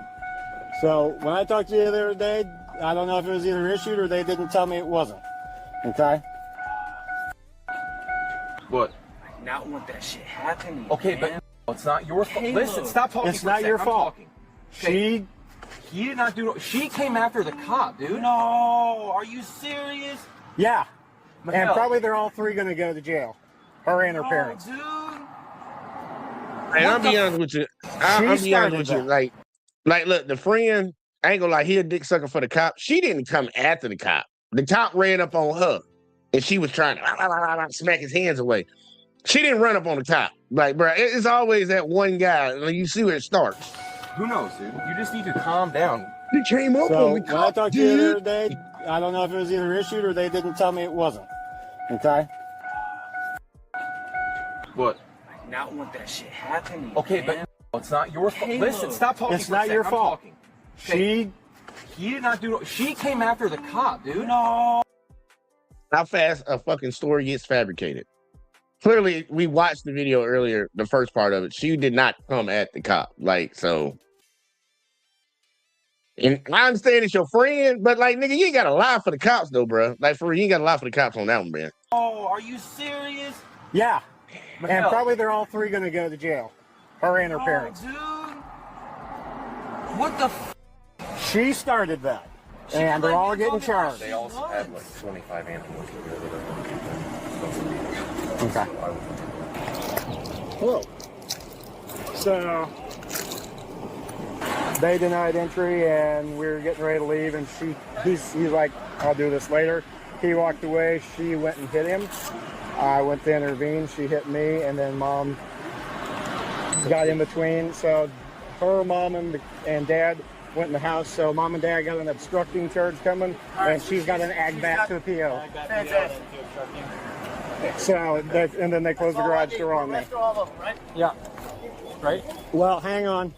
So when I talked to you the other day, I don't know if it was either issued or they didn't tell me it wasn't. Okay? What? I not want that shit happening. Okay, man. but it's not your fault. Listen, stop talking. It's for a not sec. your I'm fault. talking. She He did not do. She came after the cop, dude. No, are you serious? Yeah. Miguel. And probably they're all three going to go to jail. Her and her parents. Dude. And I'll be honest with you. I'll be honest with you. Like, look, the friend, I ain't gonna lie, he a dick sucker for the cop. She didn't come after the cop. The cop ran up on her, and she was trying to smack his hands away. She didn't run up on the cop. Like, bro, it's always that one guy. Like, you see where it starts. Who knows, dude? You just need to calm down. He came up So on the when I cop, talked to you the dude. other day, I don't know if it was either issued or they didn't tell me it wasn't. Okay? What? I not want that shit happening. Okay, man. but it's not your fault. Caleb. Listen, stop talking. It's for a not sec. your I'm fault. talking. She He did not do. She came after the cop, dude. No. How fast a fucking story gets fabricated. Clearly, we watched the video earlier, the first part of it. She did not come at the cop. Like, so. And I understand it's your friend, but like, nigga, you ain't got to lie for the cops, though, bro. Like, for real, you ain't got to lie for the cops on that one, man. Oh, are you serious? Yeah. Miguel. And probably they're all three going to go to jail. Her and her parents. Dude. What the She started that. And they're all getting charged. They also had like 25 animals. Okay. Hello. So they denied entry, and we were getting ready to leave, and he's like, "I'll do this later." He walked away. She went and hit him. I went to intervene. She hit me, and then Mom got in between. So her mom and dad went in the house. So Mom and Dad got an obstructing charge coming, and she's got an ag back to the PO. So, and then they closed the garage door on me. Yeah. Right? Well, hang on.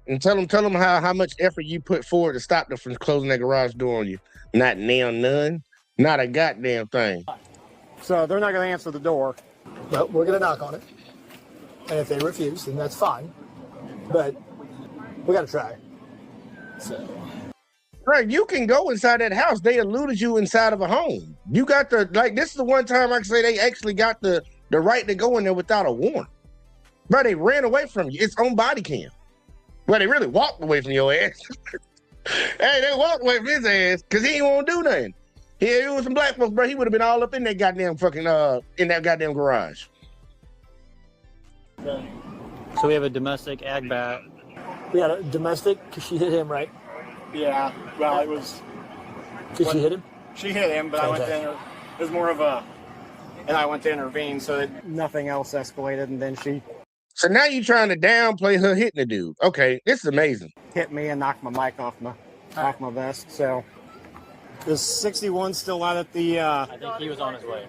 And tell them how much effort you put forward to stop them from closing that garage door on you. Not now none. Not a goddamn thing. So they're not going to answer the door. Well, we're going to knock on it. And if they refuse, then that's fine. But we got to try. So. Right, you can go inside that house. They eluded you inside of a home. You got the, like, this is the one time I can say they actually got the right to go in there without a warrant. Bro, they ran away from you. It's on body cam. Well, they really walked away from your ass. Hey, they walked away from his ass because he ain't want to do nothing. It was some black folks, bro. He would have been all up in that goddamn fucking, in that goddamn garage. So we have a domestic ag bat. We got a domestic because she hit him, right? Yeah. Well, it was. Did she hit him? She hit him, but I went to it was more of a. And I went to intervene, so that nothing else escalated, and then she. So now you trying to downplay her hitting the dude. Okay, this is amazing. Hit me and knocked my mic off my vest. So, is 61 still out at the? I think he was on his way.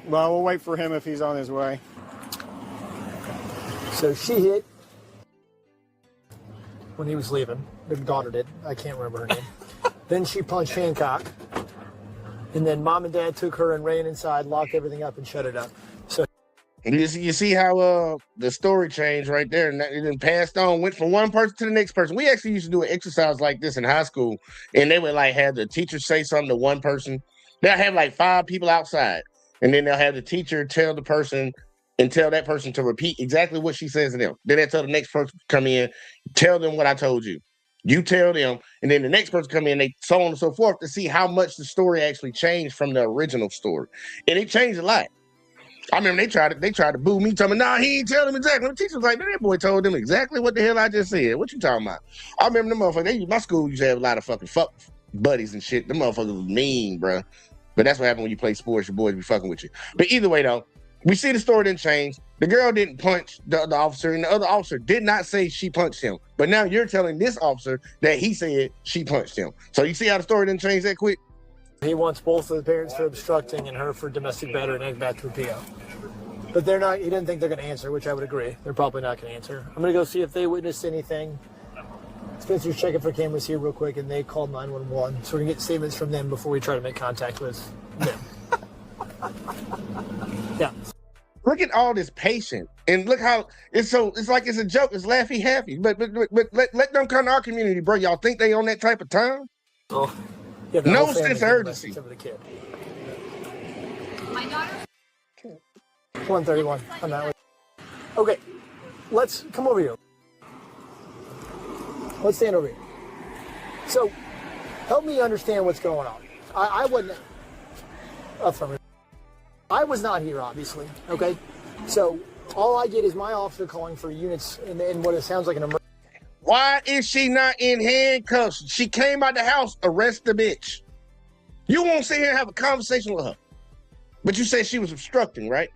Well, we'll wait for him if he's on his way. So she hit when he was leaving. The daughter did. I can't remember her name. Then she punched Hancock. And then Mom and Dad took her and ran inside, locked everything up, and shut it up. So You see how the story changed right there, and it then passed on, went from one person to the next person. We actually used to do an exercise like this in high school, and they would like have the teacher say something to one person. They'll have like 5 people outside, and then they'll have the teacher tell the person and tell that person to repeat exactly what she says to them. Then they tell the next person to come in, tell them what I told you. You tell them, and then the next person come in, they so on and so forth to see how much the story actually changed from the original story. And it changed a lot. I remember they tried to boo me, telling me, nah, he ain't telling them exactly. The teacher was like, that boy told them exactly what the hell I just said. What you talking about? I remember them motherfuckers, my school used to have a lot of fucking fuck buddies and shit. Them motherfuckers was mean, bro. But that's what happened when you play sports, your boys be fucking with you. But either way, though, we see the story didn't change. The girl didn't punch the other officer, and the other officer did not say she punched him. But now you're telling this officer that he said she punched him. So you see how the story didn't change that quick? he wants both of the parents for obstructing and her for domestic battery and egg bat to appeal. But they're not, he didn't think they're going to answer, which I would agree. They're probably not going to answer. I'm going to go see if they witnessed anything. Spencer's checking for cameras here real quick, and they called 911. So we're going to get statements from them before we try to make contact with them. Yeah. Look at all this patience, and look how it's like it's a joke. It's laughy happy, but let them come to our community, bro. Y'all think they on that type of time? Oh, yeah, the No whole family's sense of urgency. except for the kid. My daughter. 131 on that one. Okay, let's come over here. Let's stand over here. So, help me understand what's going on. I wasn't up from it. I was not here, obviously. Okay, so all I get is my officer calling for units in what it sounds like an emergency. Why is she not in handcuffs? She came out the house, arrest the bitch. You won't sit here and have a conversation with her. But you say she was obstructing, right?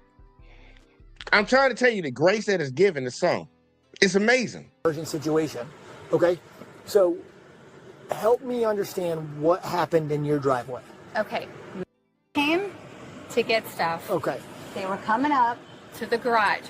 I'm trying to tell you the grace that is given to some. It's amazing. Urgent situation. Okay, so help me understand what happened in your driveway. Okay. Came to get stuff. Okay. They were coming up to the garage.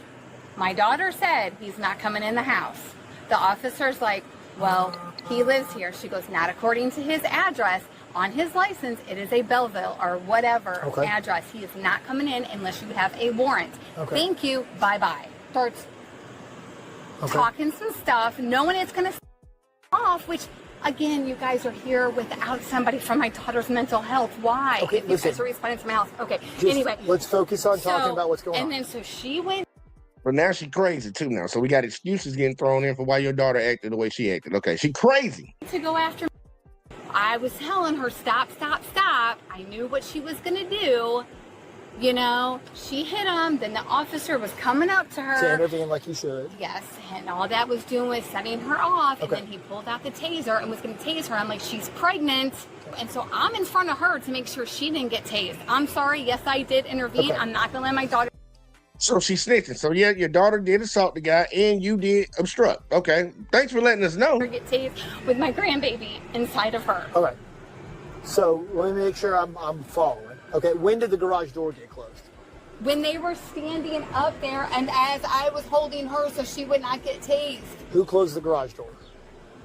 My daughter said he's not coming in the house. The officer's like, well, he lives here. She goes, not according to his address. On his license, it is a Belleville or whatever address. He is not coming in unless you have a warrant. Okay. Thank you. Bye-bye. Starts talking some stuff, knowing it's going to off, which, again, you guys are here without somebody from my daughter's mental health. Why? Okay, if you listen. guys are responding to my house. Okay, Just anyway. let's focus on talking about what's going on. And then so she went. But now she crazy too now. So we got excuses getting thrown in for why your daughter acted the way she acted. Okay, she crazy. To go after me. I was telling her, stop, stop, stop. I knew what she was going to do. You know, she hit him. Then the officer was coming up to her. To intervene like you should. Yes, and all that was doing was setting her off. And then he pulled out the taser and was going to tase her. I'm like, she's pregnant. And so I'm in front of her to make sure she didn't get tased. I'm sorry. Yes, I did intervene. I'm not going to let my daughter. So she's snitching. So yeah, your daughter did assault the guy and you did obstruct. Okay, thanks for letting us know. Get tased with my grandbaby inside of her. All right. So let me make sure I'm following. Okay, when did the garage door get closed? When they were standing up there and as I was holding her so she would not get tased. Who closed the garage door?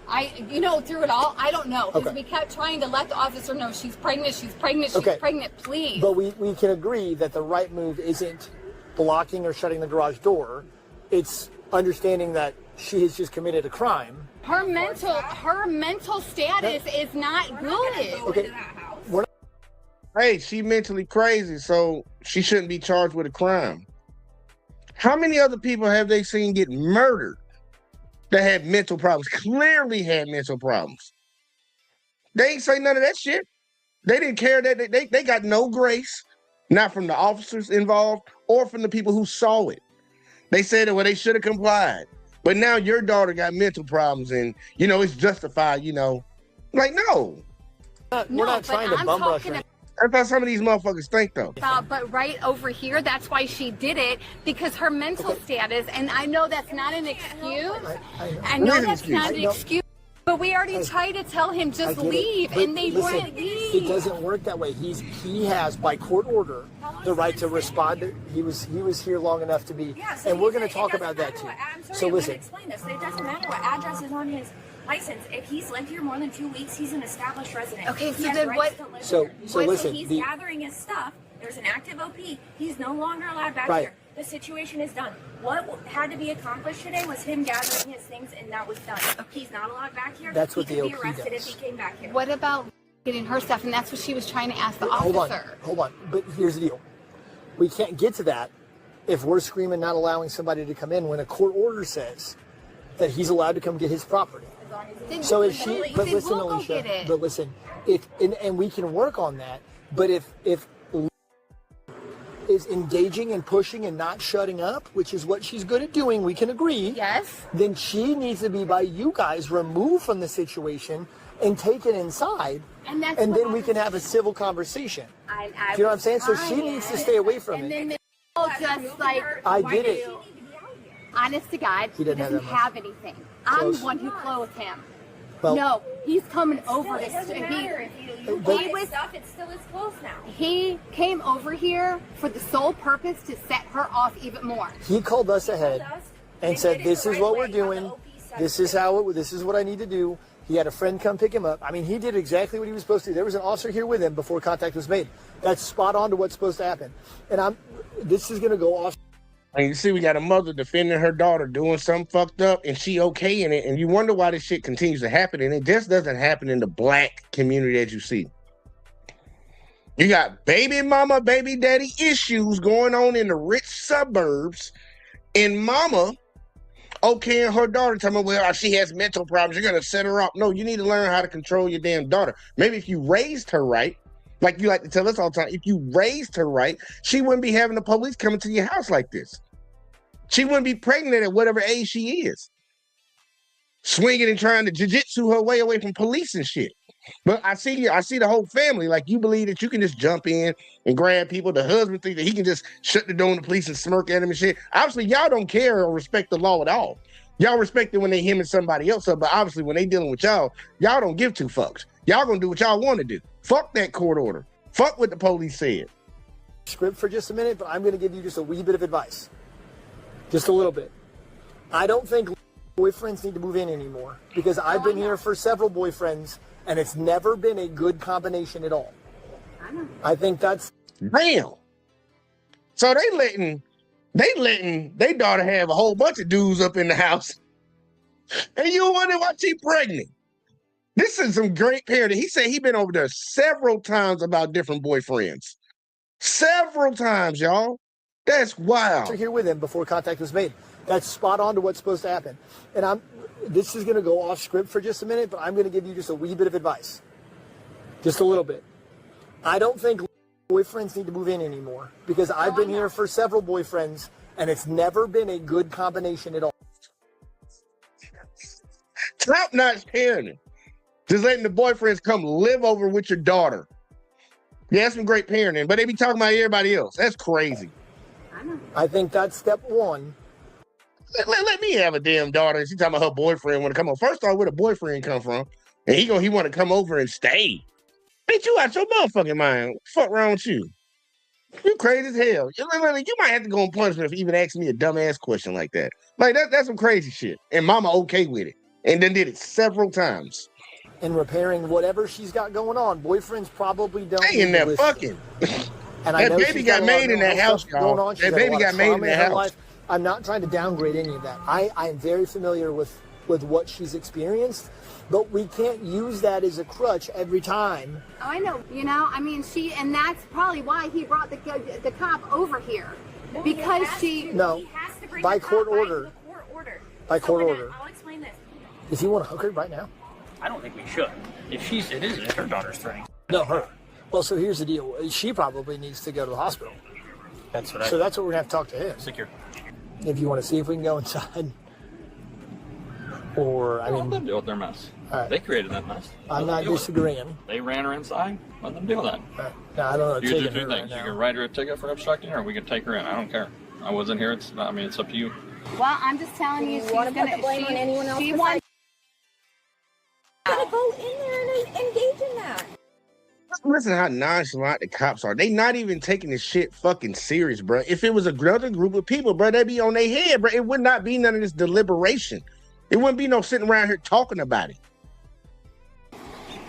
Through it all, I don't know. Because we kept trying to let the officer know she's pregnant, she's pregnant, she's pregnant, please. But we can agree that the right move isn't blocking or shutting the garage door. It's understanding that she has just committed a crime. Her mental status is not good. Okay. Hey, she mentally crazy, so she shouldn't be charged with a crime. How many other people have they seen get murdered that had mental problems? Clearly had mental problems. They ain't say none of that shit. They didn't care that they got no grace, not from the officers involved or from the people who saw it. They said that, well, they should have complied. But now your daughter got mental problems and, it's justified, Like, no. We're not trying to bum rush her. That's how some of these motherfuckers think, though. But right over here, that's why she did it, because her mental status, and I know that's not an excuse. I know that's not an excuse. But we already tried to tell him just leave, and they wouldn't leave. It doesn't work that way. He has, by court order, the right to respond. He was here long enough to be, and we're going to talk about that too. So listen. Explain this. It doesn't matter what address is on his license. If he's lived here more than 2 weeks, he's an established resident. Okay, so then what? So listen. He's gathering his stuff. There's an active OP. He's no longer allowed back here. The situation is done. What had to be accomplished today was him gathering his things, and that was done. He's not allowed back here. That's what the OP He could be arrested does. if he came back here. What about getting her stuff? And that's what she was trying to ask the officer. Hold on. But here's the deal. We can't get to that if we're screaming not allowing somebody to come in when a court order says that he's allowed to come get his property. So if she, but listen, Alicia, but listen, and we can work on that. But if is engaging and pushing and not shutting up, which is what she's good at doing, we can agree. Yes. Then she needs to be, by you guys, removed from the situation and taken inside, and then we can have a civil conversation. Do you know what I'm saying? So she needs to stay away from it. And then just like I get it. Honest to God, he doesn't have anything. I'm the one who clothed him. Well, no, he's coming over to It doesn't matter if you stuff, it's still his clothes now. He came over here for the sole purpose to set her off even more. He called us ahead and said, "This is what we're doing. This is what I need to do." He had a friend come pick him up. I mean, he did exactly what he was supposed to do. There was an officer here with him before contact was made. That's spot on to what's supposed to happen. And this is going to go off. And you see, we got a mother defending her daughter doing something fucked up, and she okay in it. And you wonder why this shit continues to happen. And it just doesn't happen in the black community that you see. You got baby mama, baby daddy issues going on in the rich suburbs, and mama okay and her daughter telling me, well, she has mental problems, you're gonna set her up. No, you need to learn how to control your damn daughter. Maybe if you raised her right, like you like to tell us all the time, if you raised her right, she wouldn't be having the police coming to your house like this. She wouldn't be pregnant at whatever age she is, swinging and trying to jiu-jitsu her way away from police and shit. But I see the whole family. Like, you believe that you can just jump in and grab people. The husband thinks that he can just shut the door on the police and smirk at him and shit. Obviously, y'all don't care or respect the law at all. Y'all respect it when they hemming somebody else up, but obviously when they dealing with y'all don't give two fucks. Y'all gonna do what y'all want to do. Fuck that court order. Fuck what the police said. Script for just a minute, but I'm going to give you just a wee bit of advice. Just a little bit. I don't think boyfriends need to move in anymore because I've been here for several boyfriends and it's never been a good combination at all. I think that's... Damn. So they letting their daughter have a whole bunch of dudes up in the house. And you wonder why she pregnant. This is some great parenting. He said he been over there several times about different boyfriends. Several times, y'all. That's wild. You're here with him before contact was made. That's spot on to what's supposed to happen. And this is going to go off script for just a minute, but I'm going to give you just a wee bit of advice. Just a little bit. I don't think boyfriends need to move in anymore because I've been here for several boyfriends and it's never been a good combination at all. Top-notch parenting. Just letting the boyfriends come live over with your daughter. Yeah, that's some great parenting, but they be talking about everybody else. That's crazy. I think that's step one. Let me have a damn daughter. She talking about her boyfriend want to come over. First off, where the boyfriend come from? And he want to come over and stay. Bitch, you out your motherfucking mind. What the fuck wrong with you? You crazy as hell. You might have to go on punishment if you even ask me a dumbass question like that. Like, that's some crazy shit. And mama okay with it. And then did it several times. And repairing whatever she's got going on. Boyfriends probably don't. They in there fucking. And that baby got made in that house, y'all. That baby got made in that house. I'm not trying to downgrade any of that. I am very familiar with what she's experienced, but we can't use that as a crutch every time. Oh, I know. You know, I mean, and that's probably why he brought the cop over here. No, because he has to bring by the court cop order. By court order. By court order. I'll explain this. Does he want to hook her right now? I don't think we should. It is her daughter's thing. No, her. Well, so here's the deal. She probably needs to go to the hospital. That's what So that's what we're going to have to talk to him. Secure. If you want to see if we can go inside. Or, I mean... Let them deal with their mess. Right. They created that mess. I'm not disagreeing. They ran her inside. Let them deal with that. Right. No, I don't know. You can do two things. You can write her a ticket for obstructing, or we can take her in. I don't care. I wasn't here. It's up to you. Well, I'm just telling you, she's want to going put the blame on anyone else? She wants to go in there and engage in that. Listen how nonchalant the cops are. They not even taking this shit fucking serious, bro. If it was another group of people, bro, they'd be on their head, bro. It would not be none of this deliberation. It wouldn't be no sitting around here talking about it.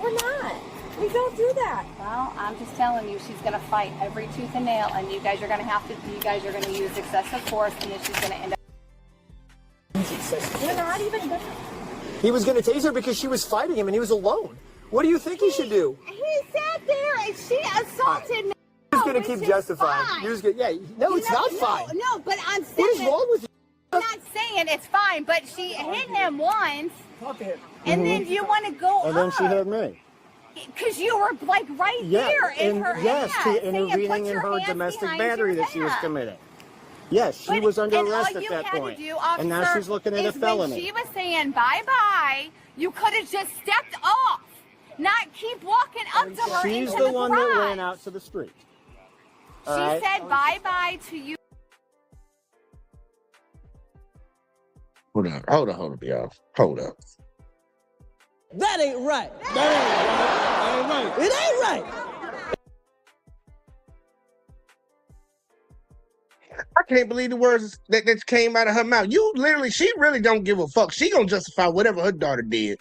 We're not. We don't do that. Well, I'm just telling you, she's going to fight every tooth and nail, and you guys are going to use excessive force, and then she's going to end up. We're not even going to. He was going to tase her because she was fighting him and he was alone. What do you think he should do? He sat there and she assaulted me. He was going to keep justifying. He was going it's not fine. No, but I'm saying. What is wrong with you? I'm not saying it's fine, but she hit him once. And then you want to go And then she hit me. Because you were like right there in her yes, ass. intervening in her domestic battery that she was committing. Yes, she was under arrest at that point. And now she's looking at a felony. When she was saying bye-bye, you could have just stepped off, not keep walking up to her. She's the one that ran out to the street. She said bye-bye to you. Hold up, y'all. Hold up. That ain't right. That ain't right. It ain't right. I can't believe the words that came out of her mouth. She really don't give a fuck. She gonna justify whatever her daughter did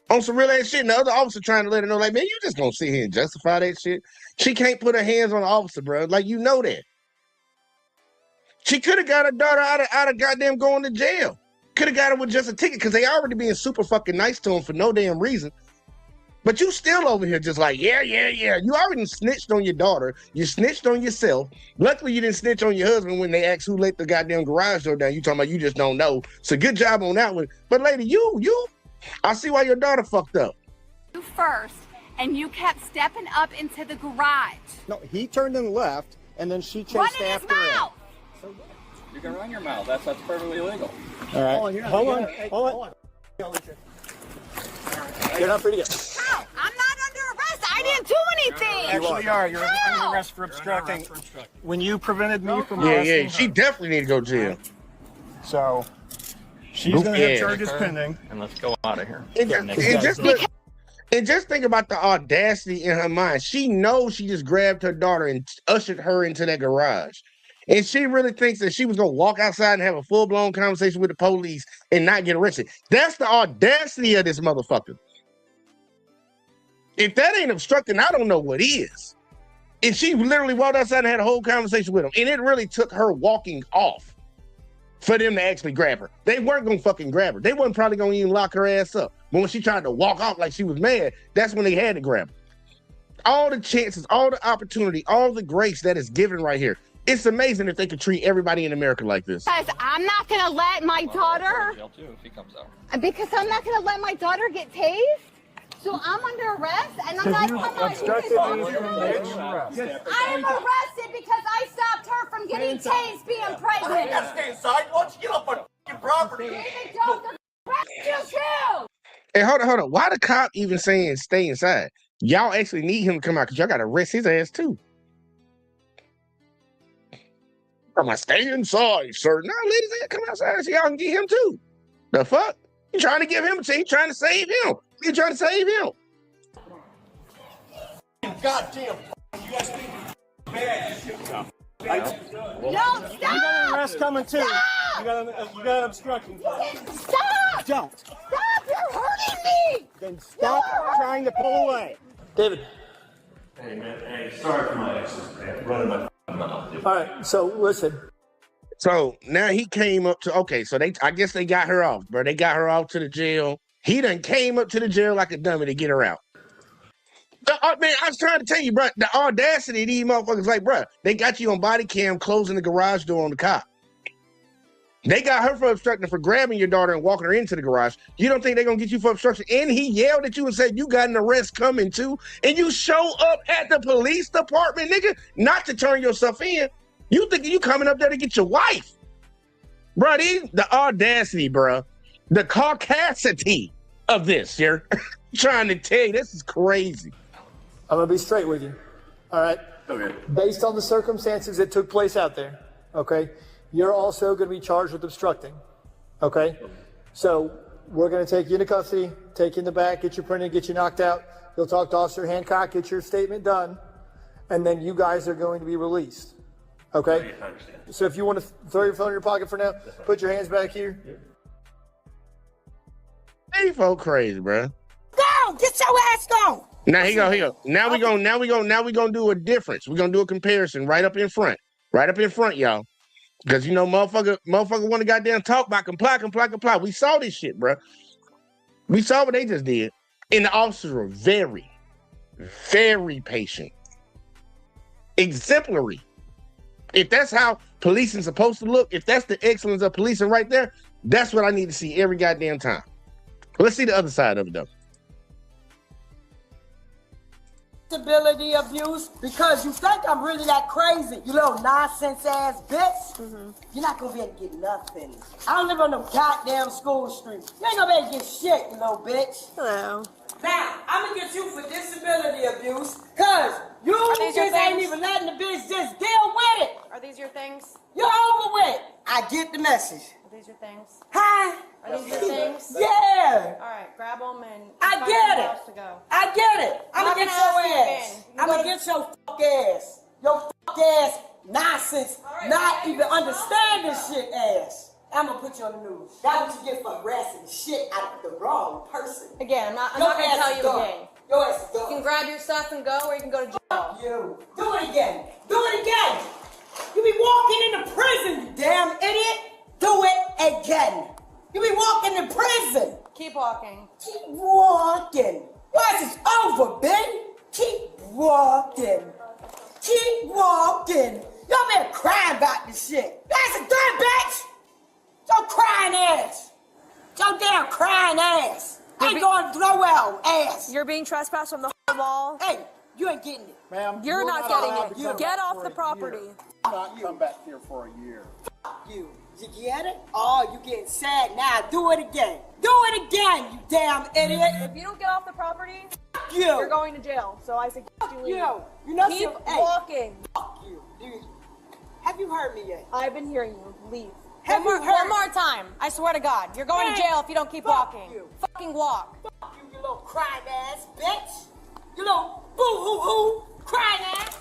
on some real ass shit. And the other officer trying to let her know, like, man, you just gonna sit here and justify that shit. She can't put her hands on the officer, bro. Like, you know that. She could have got her daughter out of goddamn going to jail. Could have got her with just a ticket because they already being super fucking nice to him for no damn reason. But you still over here just like, yeah. You already snitched on your daughter. You snitched on yourself. Luckily, you didn't snitch on your husband when they asked who let the goddamn garage door down. You talking about you just don't know. So good job on that one. But lady, you, I see why your daughter fucked up. You first, and you kept stepping up into the garage. No, he turned and left, and then she Run chased in his after him. mouth. You can run your mouth. That's perfectly legal. All right. Hold on. You're not free to go. No, I'm not under arrest. I didn't do anything. Actually, you are. You're under arrest for obstructing. When you prevented me from arresting Yeah. She definitely need to go to jail. So she's going to have charges pending. And let's go out of here. And just think about the audacity in her mind. She knows she just grabbed her daughter and ushered her into that garage. And she really thinks that she was going to walk outside and have a full-blown conversation with the police and not get arrested. That's the audacity of this motherfucker. If that ain't obstructing, I don't know what is. And she literally walked outside and had a whole conversation with him. And it really took her walking off for them to actually grab her. They weren't going to fucking grab her. They wasn't probably going to even lock her ass up. But when she tried to walk off like she was mad, that's when they had to grab her. All the chances, all the opportunity, all the grace that is given right here. It's amazing if they could treat everybody in America like this. Guys, I'm not going to let my daughter... Jail too if he comes out. Because I'm not going to let my daughter get tased. So I'm under arrest, and I'm like, come on, you can talk to me. I am arrested because I stopped her from getting tased being pregnant. I gotta stay inside. Why don't you get up on the property? David Jones arrested you too. Hey, hold on. Why the cop even saying stay inside? Y'all actually need him to come out because y'all got to arrest his ass too. I'm like, stay inside, sir. No, ladies, come outside so y'all can get him too. The fuck? You trying to give him a chance? You trying to save him? You trying to save him? Goddamn, you guys think bad shit. No, stop! You got an arrest coming too. Stop! You got obstruction. Stop! Don't. Stop! You're hurting me! Then stop trying to pull away. David. Hey, man. Hey, sorry for my exes, man. Running my mouth. All right, so listen. So now he came up to, okay, so I guess they got her off, bro. They got her off to the jail. He done came up to the jail like a dummy to get her out. Man, I was trying to tell you, bro, the audacity of these motherfuckers, like, bro, they got you on body cam closing the garage door on the cop. They got her for obstructing, for grabbing your daughter and walking her into the garage. You don't think they're going to get you for obstruction? And he yelled at you and said, you got an arrest coming too. And you show up at the police department, nigga, not to turn yourself in. You think you coming up there to get your wife. Bro, the audacity, bro. The caucasity of this, you're trying to tell you, this is crazy. I'm going to be straight with you. All right? Okay. Based on the circumstances that took place out there, okay, you're also going to be charged with obstructing, okay? So we're going to take you into custody, take you in the back, get you printed, get you knocked out. You'll talk to Officer Hancock, get your statement done, and then you guys are going to be released, okay? I understand. So if you want to throw your phone in your pocket for now, put your hands back here. Hey, folk crazy, bro. Go! Get your ass gone! Now he go. Now we gonna do a difference. We're gonna do a comparison right up in front, y'all. Because you know, motherfucker want to goddamn talk about comply. We saw this shit, bro. We saw what they just did, and the officers were very, very patient, exemplary. If that's how policing supposed to look, if that's the excellence of policing right there, that's what I need to see every goddamn time. Let's see the other side of it, though. Disability abuse because you think I'm really that crazy, you little nonsense ass bitch. You're not gonna be able to get nothing. I don't live on no goddamn school street. You ain't gonna be able to get shit, you little bitch. Hello. Now, I'm gonna get you for disability abuse because you just ain't even letting the bitch just deal with it. Are these your things? You're over with. I get the message. Are these your things? Hi. Are these your things? Yeah. All right, grab them and I find get somewhere it. else to go. I get it. I'm not gonna get gonna your ask you ass. again. I'm gonna get your fuck ass. Your fuck ass nonsense. right, Not man. even understanding shit ass. I'm gonna put you on the news. That's what you get for harassing the shit out of the wrong person. Again, I'm Your not going to ass tell is you gone. again. Your ass is You gone. can grab your stuff and go, or you can go to jail. Fuck you. Do it again. Do it again. You be walking into prison, you damn idiot. Do it again. You be walking in prison. Keep walking. Keep walking. Why is this over, Ben? Keep walking. Keep walking. Y'all been crying about this shit. That's a done, bitch. Your crying ass. Your damn crying ass. Ain't going nowhere, ass. You're being trespassed from the wall. Hey, you ain't getting it. Ma'am, You're not getting it. Get off the property. Not come back here for a year. You get it? Oh, you getting sad now. Do it again. Do it again, you damn idiot. If you don't get off the property, You. you're going to jail. So I suggest you leave. You know Keep hey, walking. Fuck you, dude. Have you heard me yet? I've been hearing you. Leave. Have you heard? One more time. I swear to God. You're going to jail if you don't keep walking. You. Fucking walk. Fuck you, you little crying ass bitch. You little boo-hoo-hoo crying ass.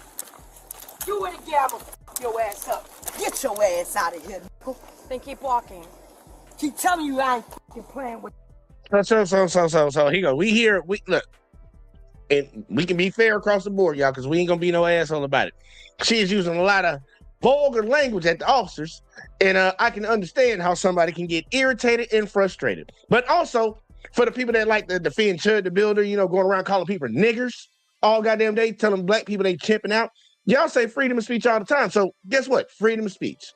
Do it again, I'ma fuck your ass up. Get your ass out of here, nigga. Then keep walking. Keep telling you I ain't fucking playing with So he go, we look, and we can be fair across the board, y'all, because we ain't gonna be no asshole about it. She is using a lot of vulgar language at the officers, and I can understand how somebody can get irritated and frustrated. But also, for the people that like to defend Chud the Builder, you know, going around calling people niggers all goddamn day, telling black people they chimping out, y'all say freedom of speech all the time. So guess what? Freedom of speech.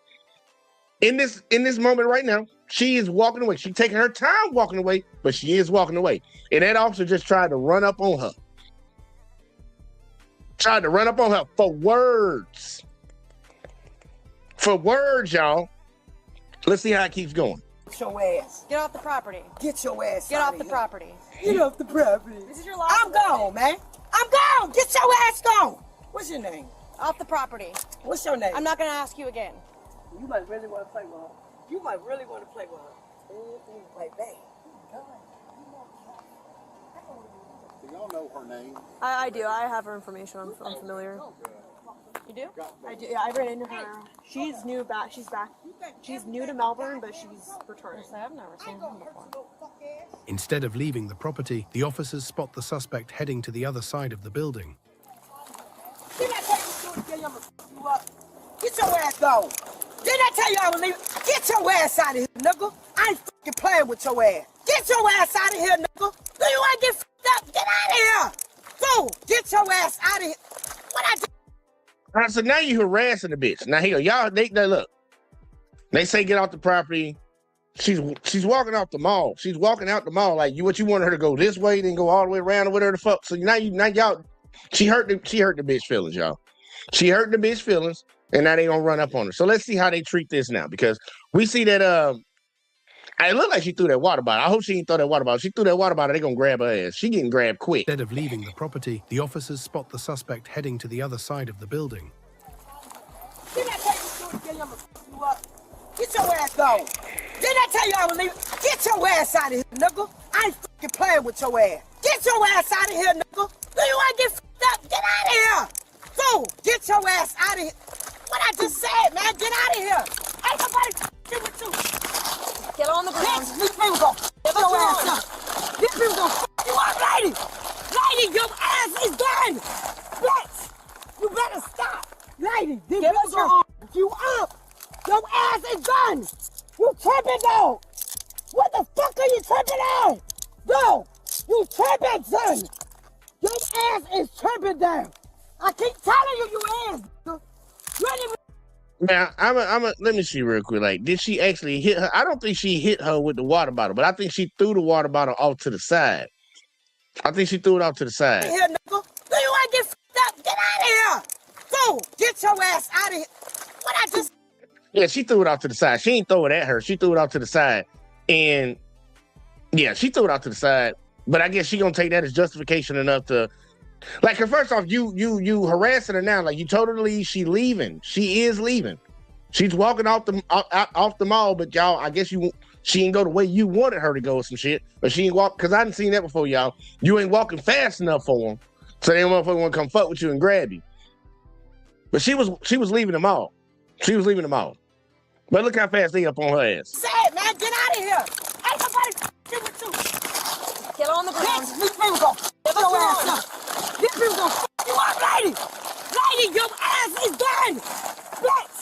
In this moment right now, she is walking away. She's taking her time walking away, but she is walking away. And that officer just tried to run up on her. Tried to run up on her for words. For words, y'all. Let's see how it keeps going. Get your ass. Get off the property. Get your ass Get out off of the here. property. Get off the property. This is your last I'm gone, man. I'm gone. Get your ass gone. What's your name? Off the property. What's your name? I'm not going to ask you again. You might really want to play with her. You might really want to play with her. Like that. Do y'all know her name? I do. I have her information. I'm familiar. You do? I do. Yeah, I ran into her. She's new back. She's back. She's new to Melbourne, but she's returning. I've never seen her before. Instead of leaving the property, the officers spot the suspect heading to the other side of the building. Didn't I tell you to get you up? Get your ass gone. Didn't I tell you I was leaving? Get your ass out of here, nigga. I ain't fucking playing with your ass. Get your ass out of here, nigga. Do you want to get fucked up? Get out of here. Fool, get your ass out of here. What I do? All right, so now you harassing the bitch. Now here, y'all, they look. They say get off the property. She's walking off the mall. She's walking out the mall like you wanted her to go this way, then go all the way around or whatever the fuck. So now y'all, she hurt the bitch feelings, y'all. She hurt the bitch feelings, and now they gonna run up on her. So let's see how they treat this now, because we see that it looked like she threw that water bottle. I hope she didn't throw that water bottle. She threw that water bottle, they gonna grab her ass. She getting grabbed quick. Instead of leaving the property, the officers spot the suspect heading to the other side of the building. Didn't I tell you to get you up? Get your ass gone. Didn't I tell you I was leaving? Get your ass out of here, nigga. I ain't fucking playing with your ass. Get your ass out of here, nigga. Do you want to get fucked up? Get out of here. Fool, get your ass out of here. What I just said, man, get out of here. Ain't nobody fucking with you. Get on the ground. These people gonna fuck your ass up. These people gonna fuck you up, lady. Lady, your ass is done. Bitch, you better stop. Lady, these people gonna fuck you up. Your ass is done. You tripping, though. What the fuck are you tripping on? No, you tripping, son. Your ass is tripping down. I keep telling you, you ass. Now, let me see real quick. Like, did she actually hit her? I don't think she hit her with the water bottle, but I think she threw the water bottle off to the side. I think she threw it off to the side. Here, nigga. Do you want to get fucked up? Get out of here. Fool, get your ass out of here. What I just... Yeah, she threw it off to the side. She didn't throw it at her. She threw it off to the side. And, yeah, she threw it off to the side. But I guess she gonna take that as justification enough to... Like, first off, you harassing her now. Like, you told her to leave. She leaving. She is leaving. She's walking off the mall, but y'all, I guess she didn't go the way you wanted her to go or some shit. But she ain't walk, because I didn't seen that before, y'all. You ain't walking fast enough for them. So they motherfucker want to come fuck with you and grab you. But she was leaving the mall. She was leaving the mall. But look how fast they up on her ass. Say it, man. Get out of here. Ain't nobody fucking with you. Get on the ground. Bitch, these people gonna fuck your ass up. These people gonna fuck you up, lady. Lady, your ass is done. Bitch,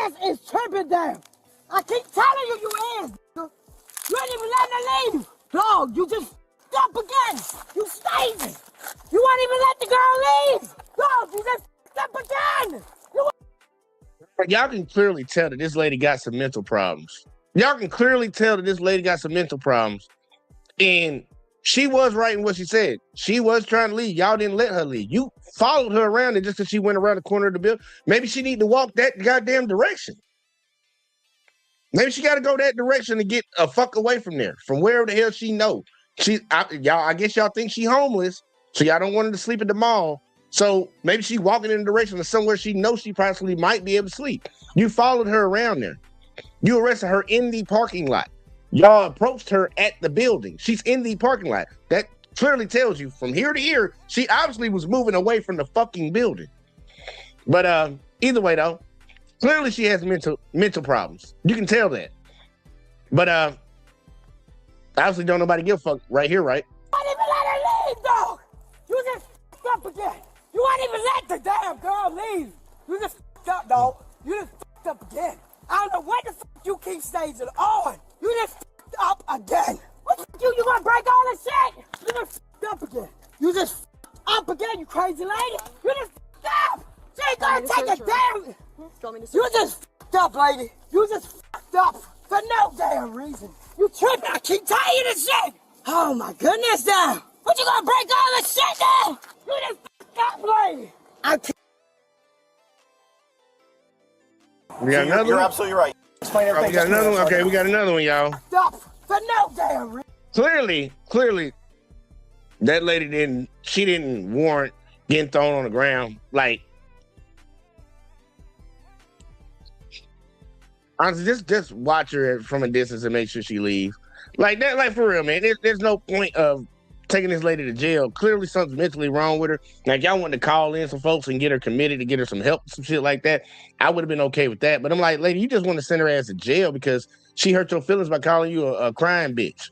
ass is tripping down. I keep telling you, you is. You ain't even letting her leave. Dog, you just up again. You staging. You won't even let the girl leave. Dog, you just up again. Y'all can clearly tell that this lady got some mental problems. Y'all can clearly tell that this lady got some mental problems. And she was right in what she said. She was trying to leave. Y'all didn't let her leave. You followed her around, and just because she went around the corner of the building, maybe she need to walk that goddamn direction. Maybe she got to go that direction to get a fuck away from there, from wherever the hell she know. I guess y'all think she homeless, so y'all don't want her to sleep at the mall. So maybe she walking in the direction of somewhere she knows she possibly might be able to sleep. You followed her around there. You arrested her in the parking lot. Y'all approached her at the building. She's in the parking lot. That clearly tells you from here to here, she obviously was moving away from the fucking building. But either way, though, clearly she has mental problems. You can tell that. But obviously don't nobody give a fuck right here, right? You won't even let her leave, dog. You just up again. You won't even let the damn girl leave. You just up, dog. You just up again. I don't know what the fuck you keep staging on. You just up again. What the fuck you gonna break all this shit? You just up again. You just up again, you crazy lady. You just up. She ain't gonna take a damn. You just up, lady. You just up for no damn reason. You tripping. I keep telling you this shit. Oh my goodness, damn. What you gonna break all this shit down? You just up, lady. I can't. We got another You're one? absolutely right. Explain everything. We got another one. Okay, we got another one, y'all. Stop for no damn reason. Clearly, that lady didn't warrant getting thrown on the ground. Like, honestly, just watch her from a distance and make sure she leaves. Like that, like for real, man. There's no point of taking this lady to jail. Clearly something's mentally wrong with her. Like, y'all wanted to call in some folks and get her committed to get her some help, some shit like that. I would have been okay with that. But I'm like, lady, you just want to send her ass to jail because she hurt your feelings by calling you a crying bitch.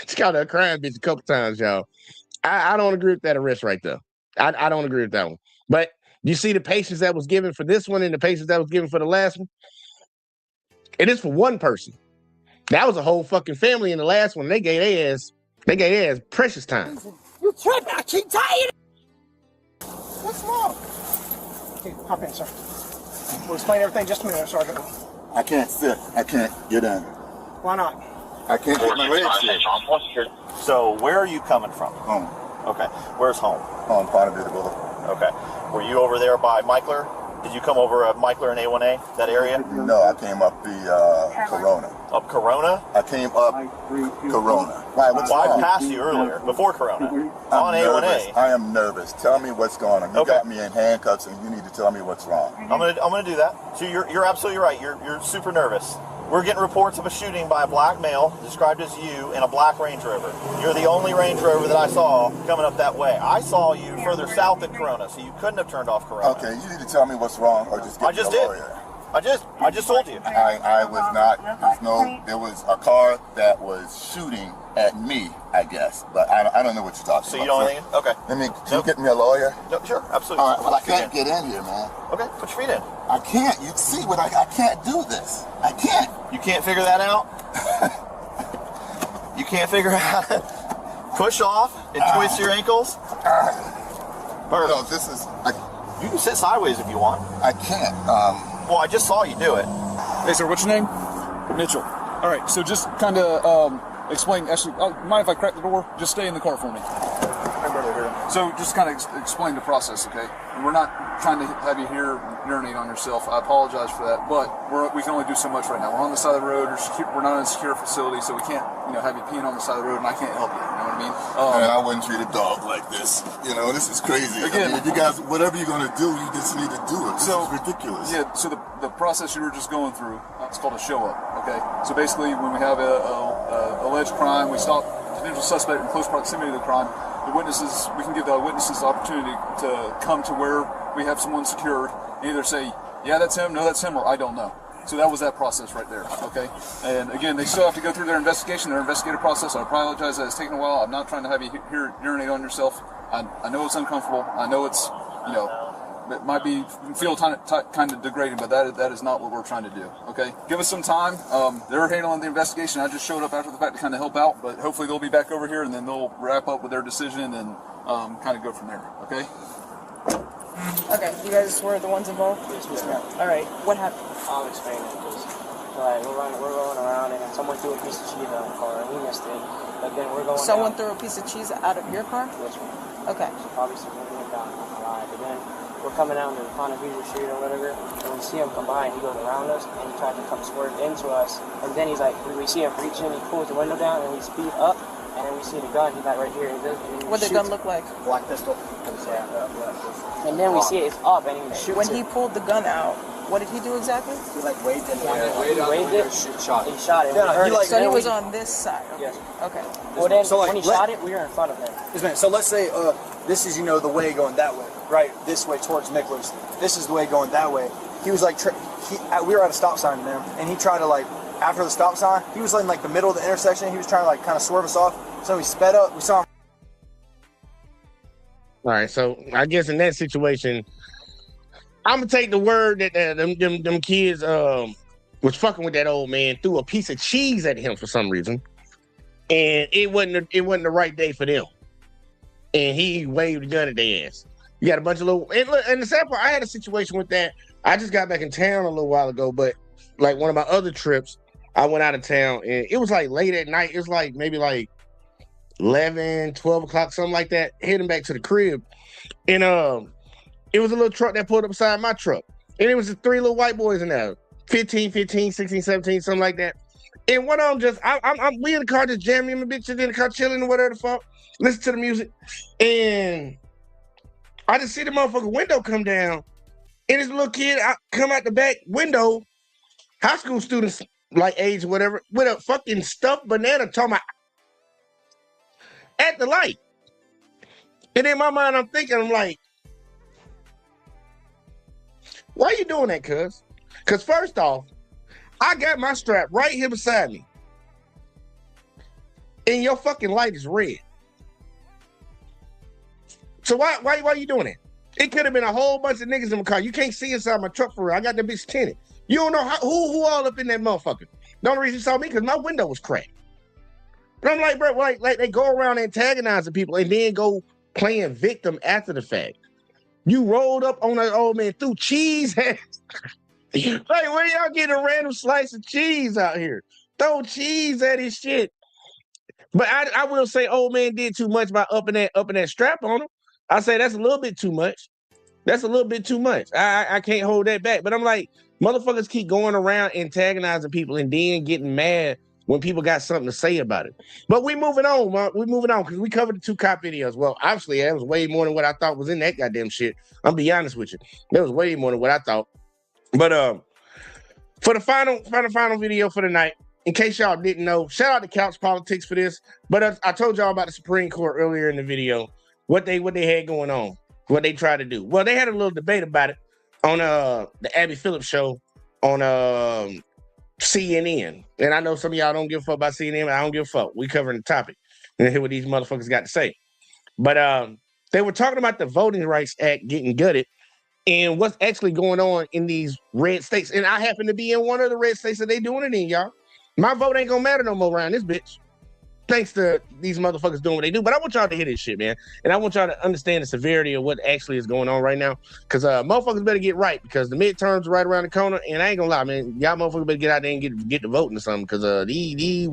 She called her a crying bitch a couple times, y'all. I don't agree with that arrest right there. I don't agree with that one. But you see the patience that was given for this one and the patience that was given for the last one? It is for one person. That was a whole fucking family in the last one. They gave their ass precious time. You tripping. I keep telling you. What's wrong? Okay, hop in, sir. We'll explain everything in just a minute, Sergeant. I can't sit. I can't get in. Why not? I can't get my legs here. So where are you coming from? Home. Okay. Where's home? On Ponte Boulevard. Okay. Were you over there by Michler? Did you come over at Michler and A1A, that area? No, I came up the Corona. Up Corona? I came up Corona. Why? What's well, wrong? I passed you earlier, before Corona. On nervous. A1A. I am nervous. Tell me what's going on. You got me in handcuffs, and you need to tell me what's wrong. I'm gonna do that. So you're absolutely right. You're super nervous. We're getting reports of a shooting by a black male, described as you, in a black Range Rover. You're the only Range Rover that I saw coming up that way. I saw you further south at Corona, so you couldn't have turned off Corona. Okay, you need to tell me what's wrong, or just get me a lawyer. I just told you. I was not. There was a car that was shooting at me, I guess, but I don't know what you're talking about. So you don't think? Okay. Can you get me a lawyer? No, sure, absolutely. All right. Well, I can't get in here, man. Okay, put your feet in. I can't. You see what I can't do this. I can't. You can't figure that out? You can't figure out how to push off and twist your ankles? No, this is. You can sit sideways if you want. I can't. Well, I just saw you do it. Hey, sir, what's your name? Mitchell. All right, so just kind of explain. Actually, mind if I crack the door? Just stay in the car for me. Hey, brother, here. So just kind of explain the process, okay? We're not trying to have you here urinate on yourself. I apologize for that, but we can only do so much right now. We're on the side of the road. We're not in a secure facility, so we can't, have you peeing on the side of the road, and I can't help you. You know what I mean? Man, I wouldn't treat a dog like this. This is crazy. Again, I mean, you guys, whatever you're gonna do, you just need to do it. This is ridiculous. Yeah. So the process you were just going through, it's called a show up. Okay. So basically, when we have a alleged crime, we stop potential suspect in close proximity to the crime. We can give the witnesses the opportunity to come to where we have someone secured and either say, yeah, that's him, no, that's him, or I don't know. So that was that process right there, okay? And again, they still have to go through their investigation, their investigative process. I apologize that it's taken a while. I'm not trying to have you here urinate on yourself. I know it's uncomfortable. I know it's, it might feel kind of degrading, but that is not what we're trying to do. Okay, give us some time. They're handling the investigation. I just showed up after the fact to kind of help out, but hopefully they'll be back over here and then they'll wrap up with their decision and kind of go from there. Okay. Okay, you guys were the ones involved? Yes, ma'am. All right, what happened? I'll explain it. We're rolling around and someone threw a piece of cheese out of the car and we missed it. But then we're going Someone down. threw a piece of cheese out of your car? Yes, ma'am. Okay. So probably someone went down on the line. But then we're coming down to the Pontevedra Street or whatever, and we see him come by and he goes around us and he tries to come swerve into us. And then he's like, we see him reaching, he pulls the window down and we speed up. And then we see the gun, he's like right here. What did the gun look like? Black pistol. And then we see it's up and he shoots When he pulled the gun out, what did he do exactly? He like waved in the air. He waved it, shot it. He shot it. Yeah, so he was on this side? Yes. Okay. Well then, when he shot it, we were in front of him. Yes, man. So let's say this is, the way going that way, right? This way towards Nicholas. This is the way going that way. He was like, we were at a stop sign, man, and he tried to after the stop sign, he was in the middle of the intersection. He was trying to kind of swerve us off. So we sped up. We saw him. All right, so I guess in that situation, I'm gonna take the word that them kids was fucking with that old man, threw a piece of cheese at him for some reason, and it wasn't the right day for them, and he waved the gun at their ass. You got a bunch of little and the sad part, I had a situation with that. I just got back in town a little while ago, but one of my other trips, I went out of town and it was late at night. It was maybe 11, 12 o'clock, something like that, heading back to the crib. And it was a little truck that pulled up beside my truck. And it was just 3 little white boys in there, 15, 16, 17, something like that. And one of them we in the car just jamming the bitches in the car, chilling or whatever the fuck, listen to the music. And I just see the motherfucking window come down. And this little kid come out the back window, high school students age or whatever, with a fucking stuffed banana talking about at the light. And in my mind, I'm thinking, why are you doing that, cuz? Because first off, I got my strap right here beside me. And your fucking light is red. So why are you doing that? It could have been a whole bunch of niggas in my car. You can't see inside my truck for real. I got that bitch tinted. You don't know who all up in that motherfucker. The only reason you saw me because my window was cracked. But I'm like, bro, they go around antagonizing people and then go playing victim after the fact. You rolled up on that old man, threw cheese at where y'all getting a random slice of cheese out here? Throw cheese at his shit. But I will say old man did too much by upping that strap on him. I say that's a little bit too much. That's a little bit too much. I can't hold that back. But I'm like, motherfuckers keep going around antagonizing people and then getting mad when people got something to say about it. But we moving on, Mark. We moving on because we covered the 2 cop videos. Well, obviously, that was way more than what I thought was in that goddamn shit. I'm be honest with you. That was way more than what I thought. But for the final video for the night, in case y'all didn't know, shout out to Couch Politics for this. But I told y'all about the Supreme Court earlier in the video, what they had going on, what they tried to do. Well, they had a little debate about it on the Abby Phillips show on CNN. And I know some of y'all don't give a fuck about CNN, but I don't give a fuck. We covering the topic and hear what these motherfuckers got to say. But they were talking about the Voting Rights Act getting gutted and what's actually going on in these red states. And I happen to be in one of the red states that they doing it in, y'all. My vote ain't gonna matter no more around this bitch. Thanks to these motherfuckers doing what they do. But I want y'all to hear this shit, man. And I want y'all to understand the severity of what actually is going on right now. Because motherfuckers better get right because the midterms are right around the corner. And I ain't gonna lie, man. Y'all motherfuckers better get out there and get to voting or something. Because these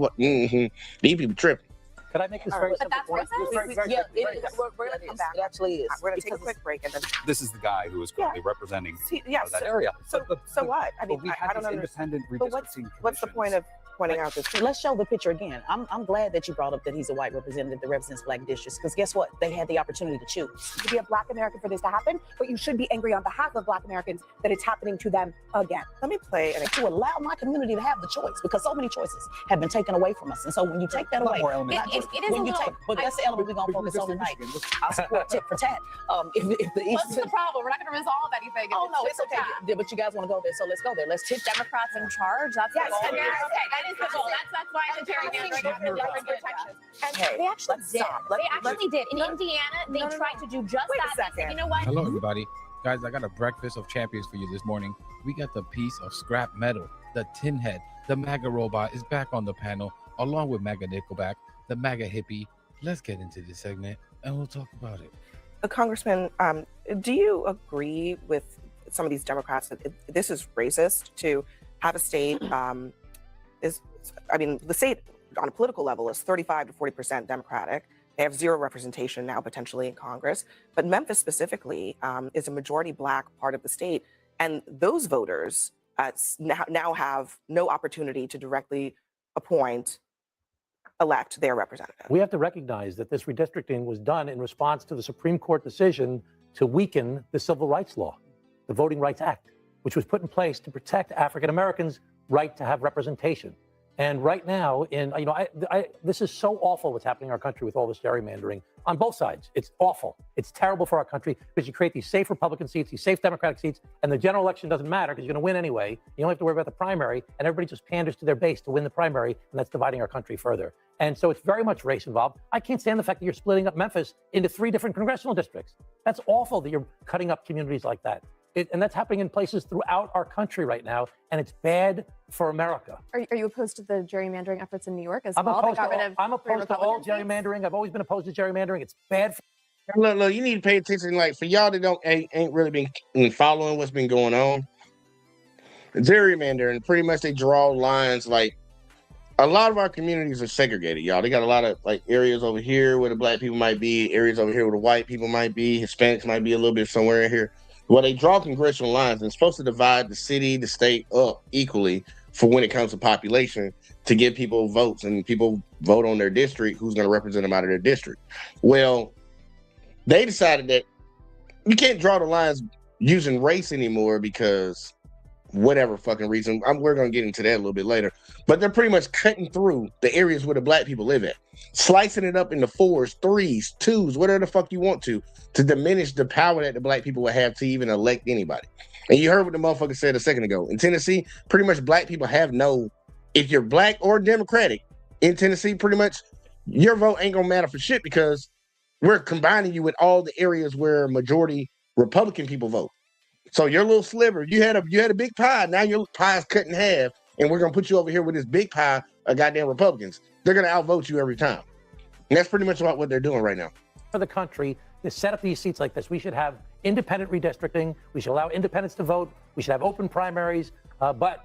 people tripping. Could I make this very But that's racist? Yeah, it is. We're going to come back. It actually is. We're going to take a quick break. And then This is the guy who is currently representing that so, area. So what? I mean, I don't understand. But what's the point of pointing out this? Let's show the picture again. I'm glad that you brought up that he's a white representative that represents black districts, because guess what? They had the opportunity to choose. To be a black American for this to happen, but you should be angry on behalf of black Americans that it's happening to them again. Let me play and to allow my community to have the choice, because so many choices have been taken away from us. And so when you take that away, it is a little. But that's the element we're gonna focus on tonight. I support tit for tat. What's the problem? We're not going to resolve anything. Oh no, it's okay. Yeah, but you guys want to go there, so let's go there. Let's tit Democrats in charge. That's the goal. Okay, that is the goal. That's why the protections. And they actually did. They actually did. In Indiana, they tried to do just that. They said, you know what? Hello, everybody. Guys, I got a breakfast of champions for you this morning. We got the piece of scrap metal, the tin head, the MAGA robot is back on the panel, along with MAGA Nickelback, the MAGA hippie. Let's get into this segment and we'll talk about it. Congressman, do you agree with some of these Democrats that this is racist to have a state the state on a political level is 35 to 40% Democratic. They have zero representation now potentially in Congress, but Memphis specifically is a majority Black part of the state. And those voters now have no opportunity to directly elect their representative. We have to recognize that this redistricting was done in response to the Supreme Court decision to weaken the Civil Rights Law, the Voting Rights Act, which was put in place to protect African Americans' right to have representation. And right now, this is so awful what's happening in our country with all this gerrymandering on both sides. It's awful. It's terrible for our country because you create these safe Republican seats, these safe Democratic seats, and the general election doesn't matter because you're going to win anyway. You only have to worry about the primary, and everybody just panders to their base to win the primary, and that's dividing our country further. And so it's very much race involved. I can't stand the fact that you're splitting up Memphis into 3 different congressional districts. That's awful that you're cutting up communities like that. And that's happening in places throughout our country right now, and it's bad for America. Are you opposed to the gerrymandering efforts in New York as I'm well? I'm opposed to all gerrymandering. I've always been opposed to gerrymandering. It's bad. Look, you need to pay attention. Like, for y'all that ain't really been following what's been going on, gerrymandering, pretty much they draw lines. Like, a lot of our communities are segregated, y'all. They got a lot of like areas over here where the Black people might be, areas over here where the white people might be, Hispanics might be a little bit somewhere in here. Well, they draw congressional lines and it's supposed to divide the city, the state up equally for when it comes to population to give people votes and people vote on their district, who's going to represent them out of their district. Well, they decided that you can't draw the lines using race anymore because whatever fucking reason. We're going to get into that a little bit later. But they're pretty much cutting through the areas where the Black people live at, slicing it up into 4s, 3s, 2s, whatever the fuck you want to diminish the power that the Black people will have to even elect anybody. And you heard what the motherfucker said a second ago. In Tennessee, pretty much Black people have if you're Black or Democratic in Tennessee, pretty much your vote ain't going to matter for shit because we're combining you with all the areas where majority Republican people vote. So your little sliver, you had a big pie. Now your pie is cut in half, and we're gonna put you over here with this big pie of goddamn Republicans. They're gonna outvote you every time. And that's pretty much about what they're doing right now. For the country to set up these seats like this, we should have independent redistricting. We should allow independents to vote. We should have open primaries. But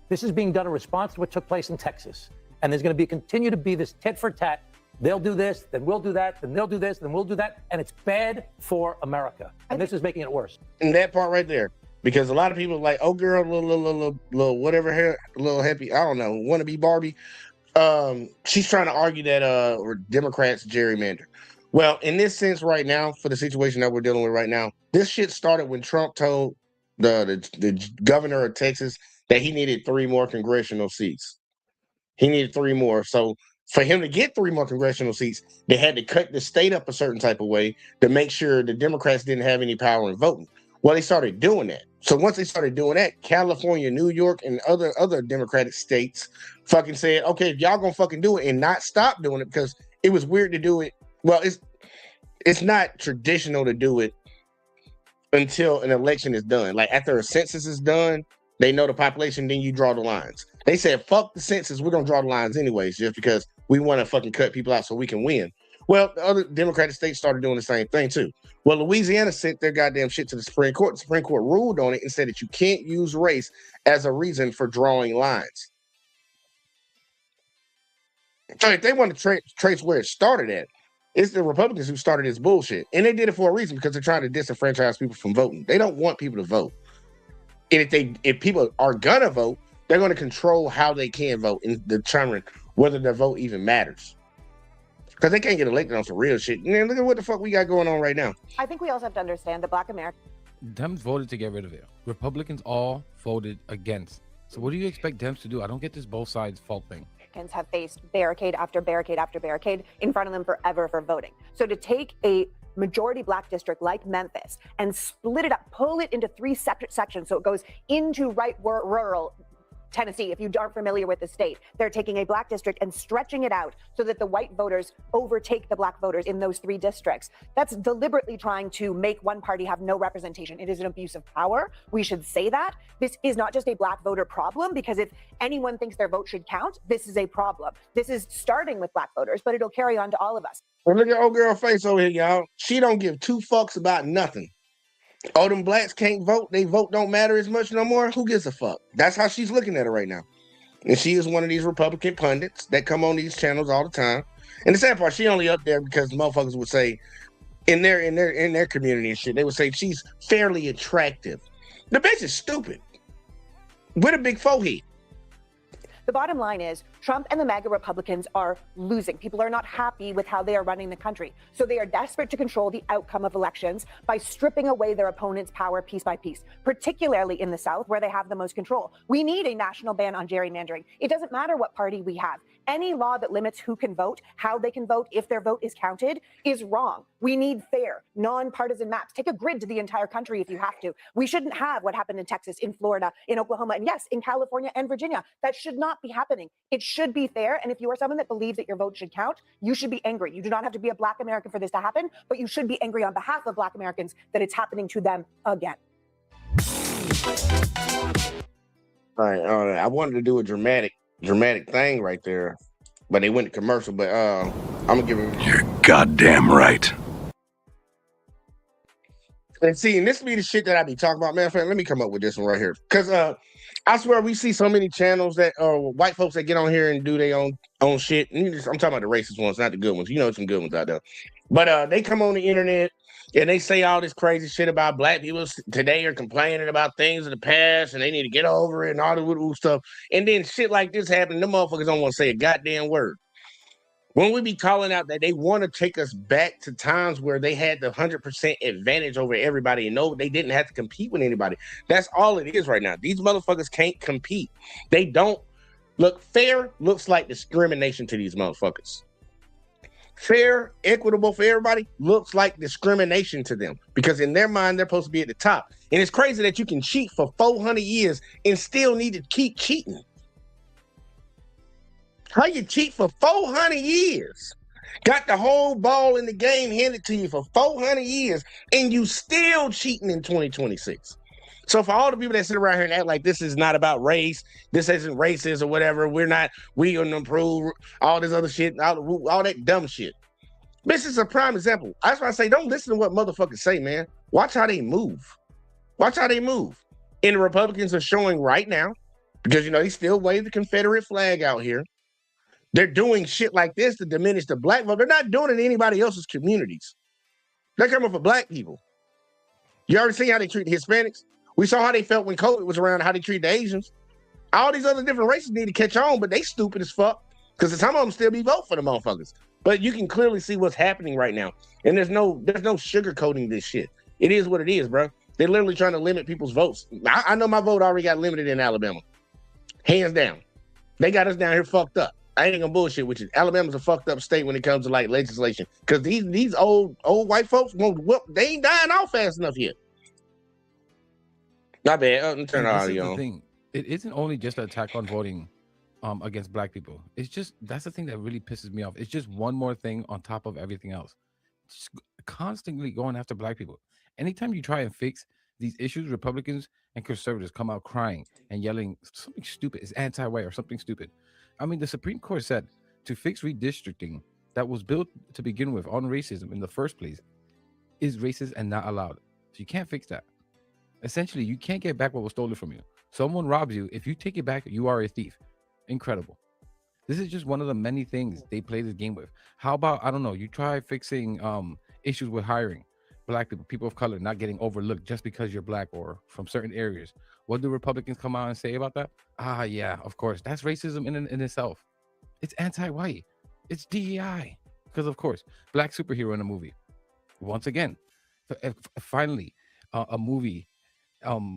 this is being done in response to what took place in Texas. And there's going to continue to be this tit for tat. They'll do this, then we'll do that, then they'll do this, then we'll do that. And it's bad for America. And this is making it worse. And that part right there, because a lot of people are like, oh, girl, little whatever hair, little hippie, I don't know, wannabe Barbie. She's trying to argue that Democrats gerrymander. Well, in this sense right now, for the situation that we're dealing with right now, this shit started when Trump told the governor of Texas that he needed 3 more congressional seats. He needed 3 more. So for him to get 3 more congressional seats, they had to cut the state up a certain type of way to make sure the Democrats didn't have any power in voting. Well, they started doing that. So once they started doing that, California, New York, and other Democratic states fucking said, okay, if y'all gonna fucking do it and not stop doing it, because it was weird to do it. Well, it's not traditional to do it until an election is done. Like after a census is done, they know the population, then you draw the lines. They said, fuck the census, we're gonna draw the lines anyways, just because we want to fucking cut people out so we can win. Well, the other Democratic states started doing the same thing too. Well, Louisiana sent their goddamn shit to the Supreme Court. The Supreme Court ruled on it and said that you can't use race as a reason for drawing lines. So if they want to trace where it started at, it's the Republicans who started this bullshit. And they did it for a reason, because they're trying to disenfranchise people from voting. They don't want people to vote. And if people are gonna vote, they're going to control how they can vote and determine whether their vote even matters. Because they can't get elected on some real shit. Man, look at what the fuck we got going on right now. I think we also have to understand that Black Americans. Dems voted to get rid of it. Republicans all voted against. So what do you expect Dems to do? I don't get this both sides fault thing. Have faced barricade after barricade after barricade in front of them forever for voting. So to take a majority Black district like Memphis and split it up, pull it into 3 separate sections so it goes into rural, Tennessee, if you aren't familiar with the state, they're taking a black district and stretching it out so that the white voters overtake the black voters in those 3 districts. That's deliberately trying to make one party have no representation. It is an abuse of power. We should say that. This is not just a black voter problem, because if anyone thinks their vote should count, this is a problem. This is starting with black voters, but it'll carry on to all of us. Well, look at old girl face over here, y'all. She don't give 2 fucks about nothing. Oh, them blacks can't vote. They vote don't matter as much no more. Who gives a fuck? That's how she's looking at it right now. And she is one of these Republican pundits that come on these channels all the time. And the sad part, she only up there because motherfuckers would say in their community and shit, they would say she's fairly attractive. The bitch is stupid with a big forehead. The bottom line is Trump and the MAGA Republicans are losing. People are not happy with how they are running the country. So they are desperate to control the outcome of elections by stripping away their opponent's power piece by piece, particularly in the South where they have the most control. We need a national ban on gerrymandering. It doesn't matter what party we have. Any law that limits who can vote, how they can vote, if their vote is counted is wrong. We need fair, nonpartisan maps. Take a grid to the entire country if you have to. We shouldn't have what happened in Texas, in Florida, in Oklahoma, and yes, in California and Virginia. That should not be happening. It should be fair. And if you are someone that believes that your vote should count, you should be angry. You do not have to be a Black American for this to happen, but you should be angry on behalf of Black Americans that it's happening to them again. All right. I wanted to do a dramatic thing right there, but they went to commercial. But I'm gonna give it. You're goddamn right. And see, and this be the shit that I be talking about, man. Let me come up with this one right here, because I swear we see so many channels that white folks that get on here and do their own shit. And I'm talking about the racist ones, not the good ones. You know, some good ones out there. But they come on the internet and they say all this crazy shit about black people today are complaining about things in the past and they need to get over it and all the stuff. And then shit like this happen, them motherfuckers don't want to say a goddamn word. When we be calling out that they want to take us back to times where they had the 100% advantage over everybody and no, they didn't have to compete with anybody. That's all it is right now. These motherfuckers can't compete. They don't look fair. Looks like discrimination to these motherfuckers. Fair, equitable for everybody looks like discrimination to them because in their mind, they're supposed to be at the top. And it's crazy that you can cheat for 400 years and still need to keep cheating. How you cheat for 400 years? Got the whole ball in the game handed to you for 400 years, and you still cheating in 2026. So for all the people that sit around here and act like this is not about race, this isn't racist or whatever, we gonna improve all this other shit, all that dumb shit. This is a prime example. That's why I say don't listen to what motherfuckers say, man. Watch how they move. Watch how they move. And the Republicans are showing right now, because, you know, they still wave the Confederate flag out here. They're doing shit like this to diminish the black vote. They're not doing it in anybody else's communities. They're coming for black people. You already seen how they treat the Hispanics. We saw how they felt when COVID was around, how they treat the Asians. All these other different races need to catch on, but they stupid as fuck because some of them still be voting for the motherfuckers. But you can clearly see what's happening right now. And there's no sugarcoating this shit. It is what it is, bro. They're literally trying to limit people's votes. I know my vote already got limited in Alabama. Hands down. They got us down here fucked up. I ain't gonna bullshit with you. Alabama's a fucked up state when it comes to like legislation. Because these old white folks they ain't dying off fast enough yet. Not bad. Let me turn the audio on. Thing. It isn't only just an attack on voting against black people. It's just that's the thing that really pisses me off. It's just one more thing on top of everything else. Just constantly going after black people. Anytime you try and fix these issues, Republicans and conservatives come out crying and yelling something stupid. It's anti-white or something stupid. I mean, the Supreme Court said to fix redistricting that was built to begin with on racism in the first place is racist and not allowed. So you can't fix that. Essentially, you can't get back what was stolen from you. Someone robs you. If you take it back, you are a thief. Incredible. This is just one of the many things they play this game with. How about, I don't know, you try fixing issues with hiring black people, people of color, not getting overlooked just because you're black or from certain areas. What do Republicans come out and say about that? Yeah, of course. That's racism in itself. It's anti-white. It's DEI. Because, of course, black superhero in a movie. Once again, finally, a movie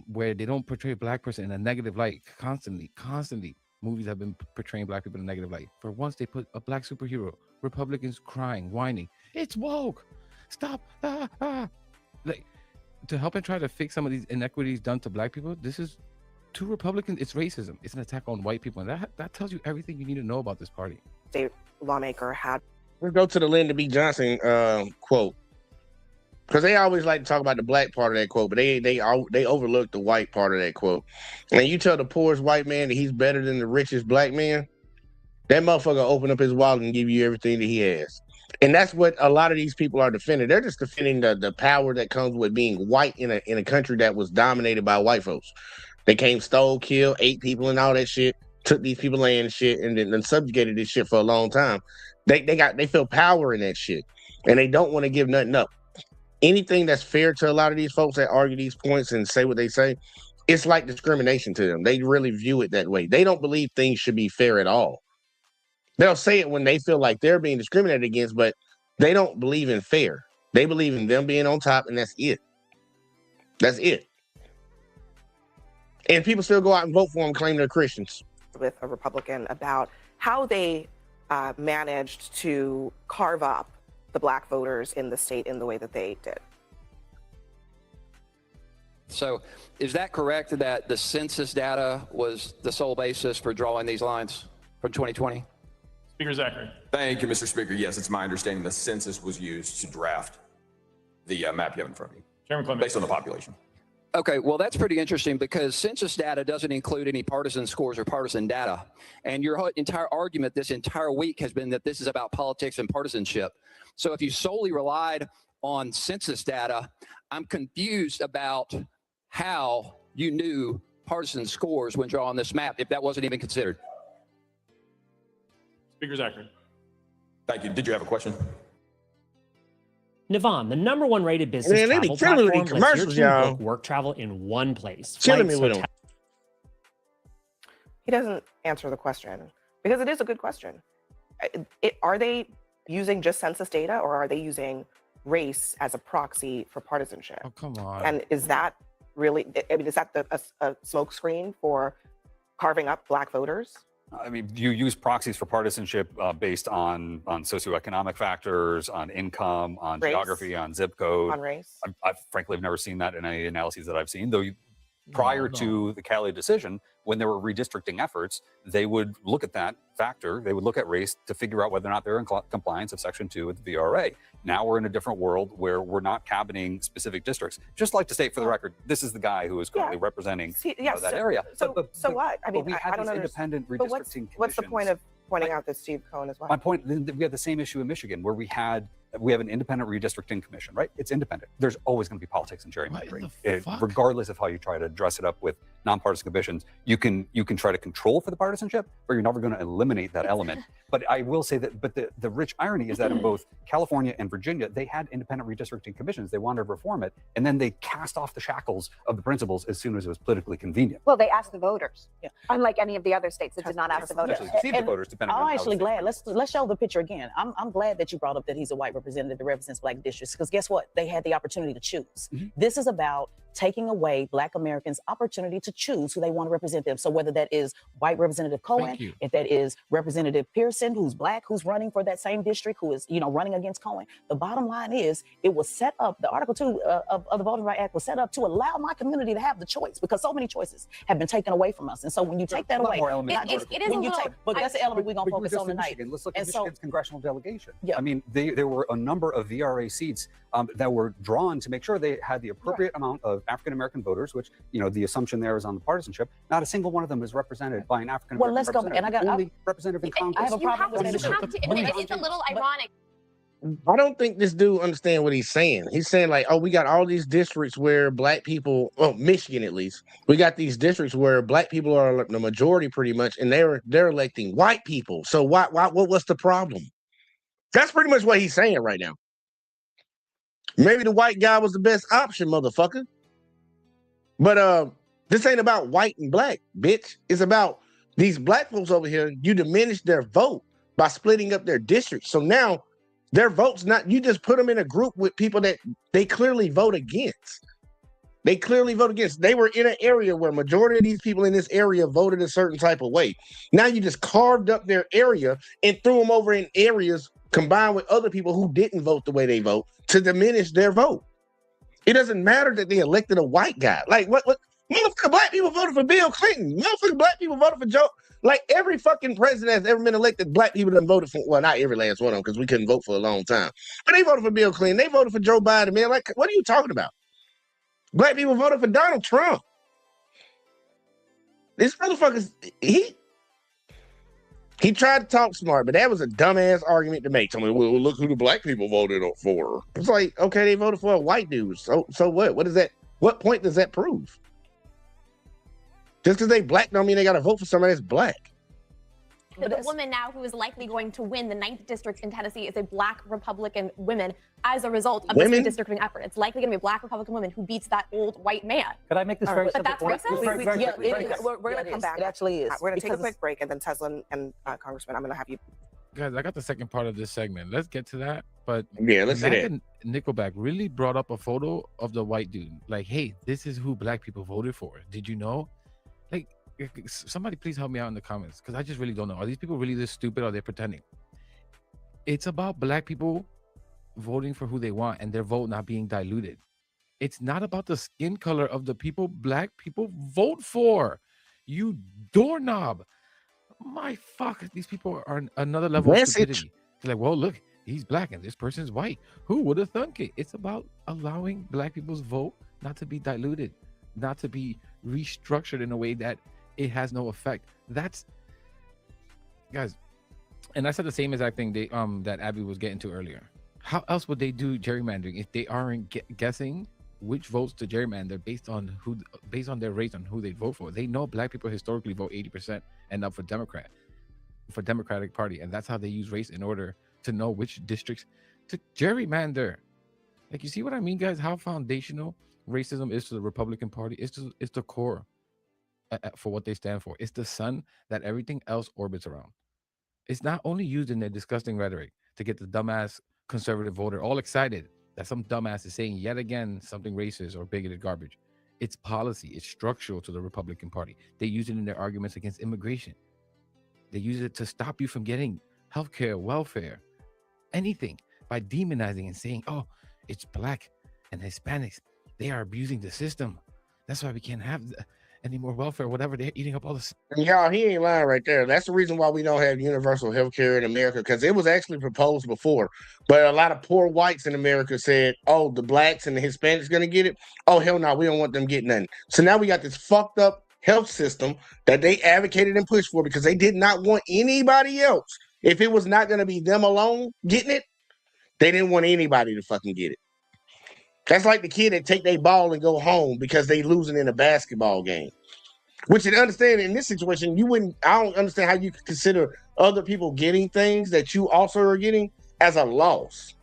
where they don't portray a black person in a negative light. Constantly, movies have been portraying black people in a negative light. For once, they put a black superhero. Republicans crying, whining. It's woke. Stop. Like, to help and try to fix some of these inequities done to black people, this is two Republicans, it's racism. It's an attack on white people. And that tells you everything you need to know about this party. State lawmaker had. Let's go to the Lyndon B. Johnson quote. Because they always like to talk about the black part of that quote, but they overlook the white part of that quote. And you tell the poorest white man that he's better than the richest black man, that motherfucker open up his wallet and give you everything that he has. And that's what a lot of these people are defending. They're just defending the power that comes with being white in a country that was dominated by white folks. They came, stole, killed, ate people and all that shit, took these people land and shit, and then subjugated this shit for a long time. They feel power in that shit, and they don't want to give nothing up. Anything that's fair to a lot of these folks that argue these points and say what they say, it's like discrimination to them. They really view it that way. They don't believe things should be fair at all. They'll say it when they feel like they're being discriminated against, but they don't believe in fair. They believe in them being on top, and that's it. That's it. And people still go out and vote for them, claim they're Christians. With a Republican about how they managed to carve up the black voters in the state in the way that they did. So is that correct that the census data was the sole basis for drawing these lines from 2020? Speaker Zachary. Thank you, Mr. Speaker. Yes, it's my understanding the census was used to draft the map you have in front of you. Chairman Clement. Based on the population. Okay, well, that's pretty interesting because census data doesn't include any partisan scores or partisan data. And your entire argument this entire week has been that this is about politics and partisanship. So if you solely relied on census data, I'm confused about how you knew partisan scores when drawing this map, if that wasn't even considered. Speaker Zachary. Thank you. Did you have a question? Navan, the #1 rated business travel platform, lets your team book work travel in one place. Chilling me with him. He doesn't answer the question because it is a good question. Are they using just census data, or are they using race as a proxy for partisanship? Oh, come on. And is that really, I mean, is that a smokescreen for carving up black voters? I mean, you use proxies for partisanship based on socioeconomic factors, on income, on Race. geography, on zip code. On race? I've frankly have never seen that in any analyses that I've seen, though prior to the Cali decision, when there were redistricting efforts, they would look at that factor. They would look at race to figure out whether or not they're in compliance of Section 2 of the VRA. Now we're in a different world where we're not cabineting specific districts. Just like to state for the record, this is the guy who is currently representing that area. So what? I mean, we I have don't these understand. independent But redistricting what's the commissions. point of pointing out that Steve Cohen as well? My point, we have the same issue in Michigan where we have an independent redistricting commission, right? It's independent. There's always going to be politics and gerrymandering. Regardless of how you try to dress it up with nonpartisan commissions, you can try to control for the partisanship, or you're never going to eliminate that element. But I will say that, the rich irony is that in both California and Virginia, they had independent redistricting commissions. They wanted to reform it, and then they cast off the shackles of the principles as soon as it was politically convenient. Well, they asked the voters, unlike any of the other states that did not ask the voters. I'm actually glad. Let's show the picture again. I'm glad that you brought up that he's a white representative that represents black districts, because guess what? They had the opportunity to choose. This is about taking away black Americans' opportunity to choose who they want to represent them. So whether that is white Representative Cohen, if that is Representative Pearson, who's black, who's running for that same district, who is, running against Cohen. The bottom line is it was set up, the Article 2 of the Voting Rights Act was set up to allow my community to have the choice, because so many choices have been taken away from us. And so when you take that away, but that's the element we're going to focus on tonight. Let's look at Michigan's congressional delegation. I mean, there were a number of VRA seats that were drawn to make sure they had the appropriate amount of African-American voters, which, the assumption there is on the partisanship. Not a single one of them is represented by an African-American representative. And I got only representative in Congress. I have a problem with that. It's a little ironic. I don't think this dude understands what he's saying. He's saying like, oh, we got all these districts where black people, well, Michigan at least, we got these districts where black people are the majority pretty much, and they're electing white people. So what's the problem? That's pretty much what he's saying right now. Maybe the white guy was the best option, motherfucker. But this ain't about white and black, bitch. It's about these black folks over here. You diminish their vote by splitting up their districts. So now their vote's not, you just put them in a group with people that they clearly vote against. They clearly vote against. They were in an area where majority of these people in this area voted a certain type of way. Now you just carved up their area and threw them over in areas combined with other people who didn't vote the way they vote to diminish their vote. It doesn't matter that they elected a white guy. Like what Motherfucking black people voted for Bill Clinton. Motherfucking black people voted for Joe. Like every fucking president that's ever been elected, black people done voted for. Well, not every last one of them because we couldn't vote for a long time. But they voted for Bill Clinton. They voted for Joe Biden. Man, like, what are you talking about? Black people voted for Donald Trump. This motherfucker's he tried to talk smart, but that was a dumbass argument to make. Tell me, well, look who the black people voted for. It's like, okay, they voted for a white dude. So what? What is that? What point does that prove? Just because they black don't mean they got to vote for somebody that's black. The woman now who is likely going to win the 9th district in Tennessee is a black Republican woman as a result of this redistricting effort. It's likely going to be a black Republican woman who beats that old white man. Could I make this very But simple that's point? racist? We're going to come back. It actually is. We're going to take a quick break, and then Tesla and Congressman, I'm going to have you. Guys, I got the second part of this segment. Let's get to that. But yeah, let's see that. Nickelback really brought up a photo of the white dude. Like, hey, this is who black people voted for. Did you know? Like, somebody please help me out in the comments because I just really don't know. Are these people really this stupid or are they pretending? It's about black people voting for who they want and their vote not being diluted. It's not about the skin color of the people black people vote for. You doorknob. My fuck, these people are another level of stupidity. They're like, well, look, he's black and this person's white. Who would have thunk it? It's about allowing black people's vote not to be diluted, not to be restructured in a way that it has no effect. That's, guys, and I said the same exact thing that Abby was getting to earlier. How else would they do gerrymandering if they aren't guessing which votes to gerrymander based on their race on who they vote for? They know black people historically vote 80% and up for Democratic Party, and that's how they use race in order to know which districts to gerrymander. Like, you see what I mean, guys? How foundational racism is to the Republican Party. It's the core for what they stand for. It's the sun that everything else orbits around. It's not only used in their disgusting rhetoric to get the dumbass conservative voter all excited that some dumbass is saying yet again something racist or bigoted garbage. It's policy. It's structural to the Republican Party. They use it in their arguments against immigration. They use it to stop you from getting healthcare, welfare, anything, by demonizing and saying, oh, it's black and Hispanics. They are abusing the system. That's why we can't have any more welfare, whatever. They're eating up all this. Y'all, he ain't lying right there. That's the reason why we don't have universal health care in America, because it was actually proposed before. But a lot of poor whites in America said, oh, the blacks and the Hispanics going to get it? Oh, hell no, we don't want them getting nothing. So now we got this fucked up health system that they advocated and pushed for because they did not want anybody else. If it was not going to be them alone getting it, they didn't want anybody to fucking get it. That's like the kid that take their ball and go home because they losing in a basketball game. Which you understand in this situation, I don't understand how you could consider other people getting things that you also are getting as a loss.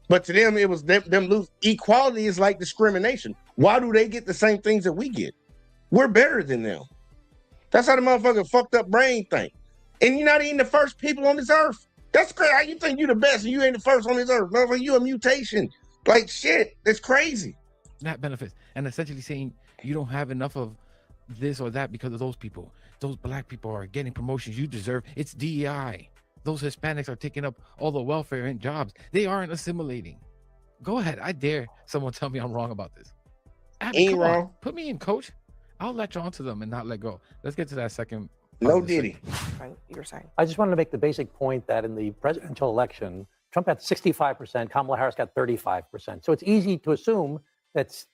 But to them, it was them lose. Equality is like discrimination. Why do they get the same things that we get? We're better than them. That's how the motherfucker fucked up brain thing. And you're not even the first people on this earth. That's crazy. How you think you the best and you ain't the first on this earth? Motherfucker, you a mutation. Like shit. That's crazy. Not benefits. And essentially saying you don't have enough of this or that because of those people. Those black people are getting promotions you deserve. It's DEI. Those Hispanics are taking up all the welfare and jobs. They aren't assimilating. Go ahead. I dare someone tell me I'm wrong about this. Abby, ain't wrong. Put me in, coach. I'll latch on to them and not let go. Let's get to that second. No diddy. You were saying. I just wanted to make the basic point that in the presidential election, Trump had 65%, Kamala Harris got 35%. So it's easy to assume that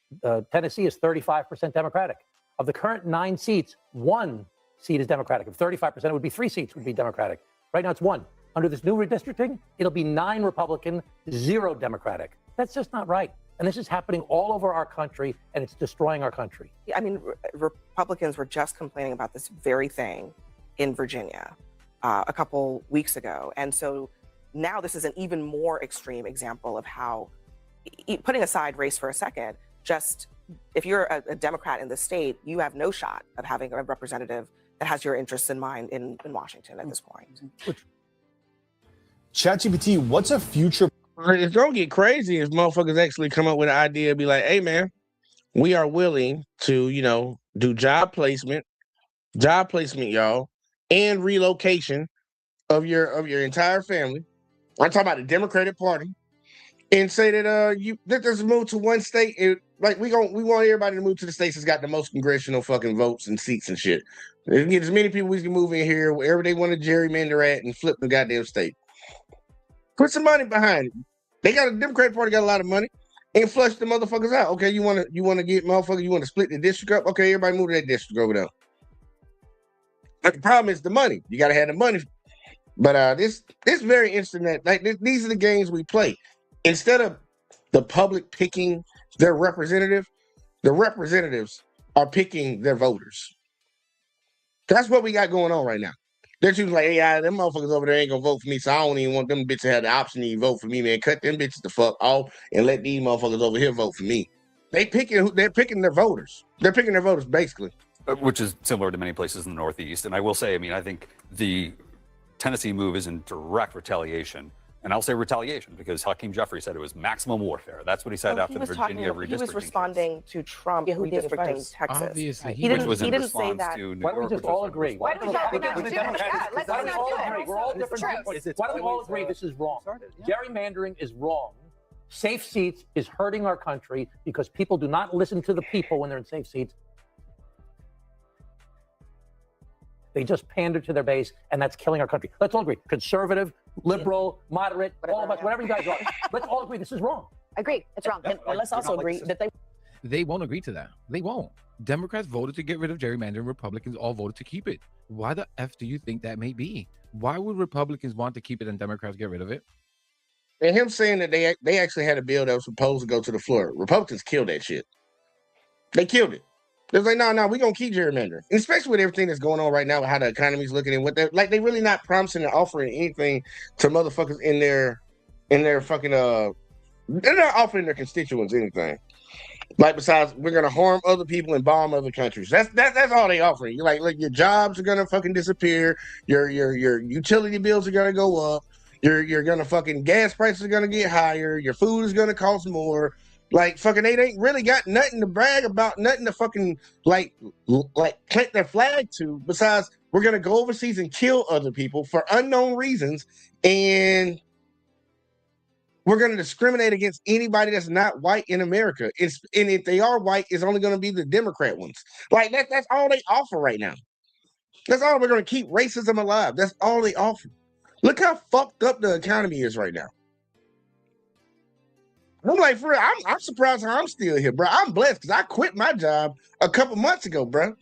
Tennessee is 35% Democratic. Of the current 9 seats, 1 seat is Democratic. Of 35%, it would be 3 seats would be Democratic. Right now it's 1. Under this new redistricting, it'll be 9 Republican, 0 Democratic. That's just not right. And this is happening all over our country, and it's destroying our country. I mean, Republicans were just complaining about this very thing in Virginia a couple weeks ago. And so now this is an even more extreme example of how, putting aside race for a second, just if you're a Democrat in the state, you have no shot of having a representative that has your interests in mind in Washington at this point. ChatGPT, what's a future? It's gonna get crazy if motherfuckers actually come up with an idea, be like, hey man, we are willing to, do job placement, y'all, and relocation of your entire family. I'm talking about the Democratic Party and say that let us move to one state. Like we want everybody to move to the states that's got the most congressional fucking votes and seats and shit. Let's get as many people we can move in here wherever they want to gerrymander at and flip the goddamn state. Put some money behind it. The Democratic Party got a lot of money and flush the motherfuckers out. Okay, you want to get motherfuckers, you want to split the district up. Okay, everybody move to that district over there. But the problem is the money. You gotta have the money. But this very interesting that these are the games we play. Instead of the public picking their representative, the representatives are picking their voters. That's what we got going on right now. They're choosing like, hey, them motherfuckers over there ain't gonna vote for me, so I don't even want them bitches to have the option to even vote for me, man. Cut them bitches the fuck off and let these motherfuckers over here vote for me. They're picking their voters. They're picking their voters, basically. Which is similar to many places in the Northeast. And I will say, I mean, I think the Tennessee move is in direct retaliation. And I'll say retaliation because Hakeem Jeffrey said it was maximum warfare. That's what he said after the Virginia redistricting. He was responding to Trump redistricting Texas. Obviously, he didn't say that. Why don't we just all agree? Why don't we all agree? Let's all agree. We're all different viewpoints. Why don't we all agree this is wrong? Gerrymandering is wrong. Safe seats is hurting our country because people do not listen to the people when they're in safe seats. They just pander to their base, and that's killing our country. Let's all agree. Conservative, liberal, moderate, all of us, whatever you guys are. Let's all agree this is wrong. Agree. It's wrong. And let's also agree that they won't agree to that. They won't. Democrats voted to get rid of gerrymandering. Republicans all voted to keep it. Why the F do you think that may be? Why would Republicans want to keep it and Democrats get rid of it? And him saying that they actually had a bill that was supposed to go to the floor. Republicans killed that shit. They killed it. They're like, no, we're going to keep gerrymandering. And especially with everything that's going on right now, with how the economy's looking and what they're like, they really not promising and offering anything to motherfuckers in their fucking, they're not offering their constituents anything. Like, besides, we're going to harm other people and bomb other countries. That's all they offering. You're like, look, your jobs are going to fucking disappear. Your utility bills are going to go up. You're going to fucking, gas prices are going to get higher. Your food is going to cost more. Like, fucking, they ain't really got nothing to brag about, nothing to fucking, like plant their flag to, besides we're going to go overseas and kill other people for unknown reasons, and we're going to discriminate against anybody that's not white in America. And if they are white, it's only going to be the Democrat ones. Like, that's all they offer right now. That's all. We're going to keep racism alive. That's all they offer. Look how fucked up the economy is right now. I'm like, for real, I'm surprised how I'm still here, bro. I'm blessed because I quit my job a couple months ago, bro.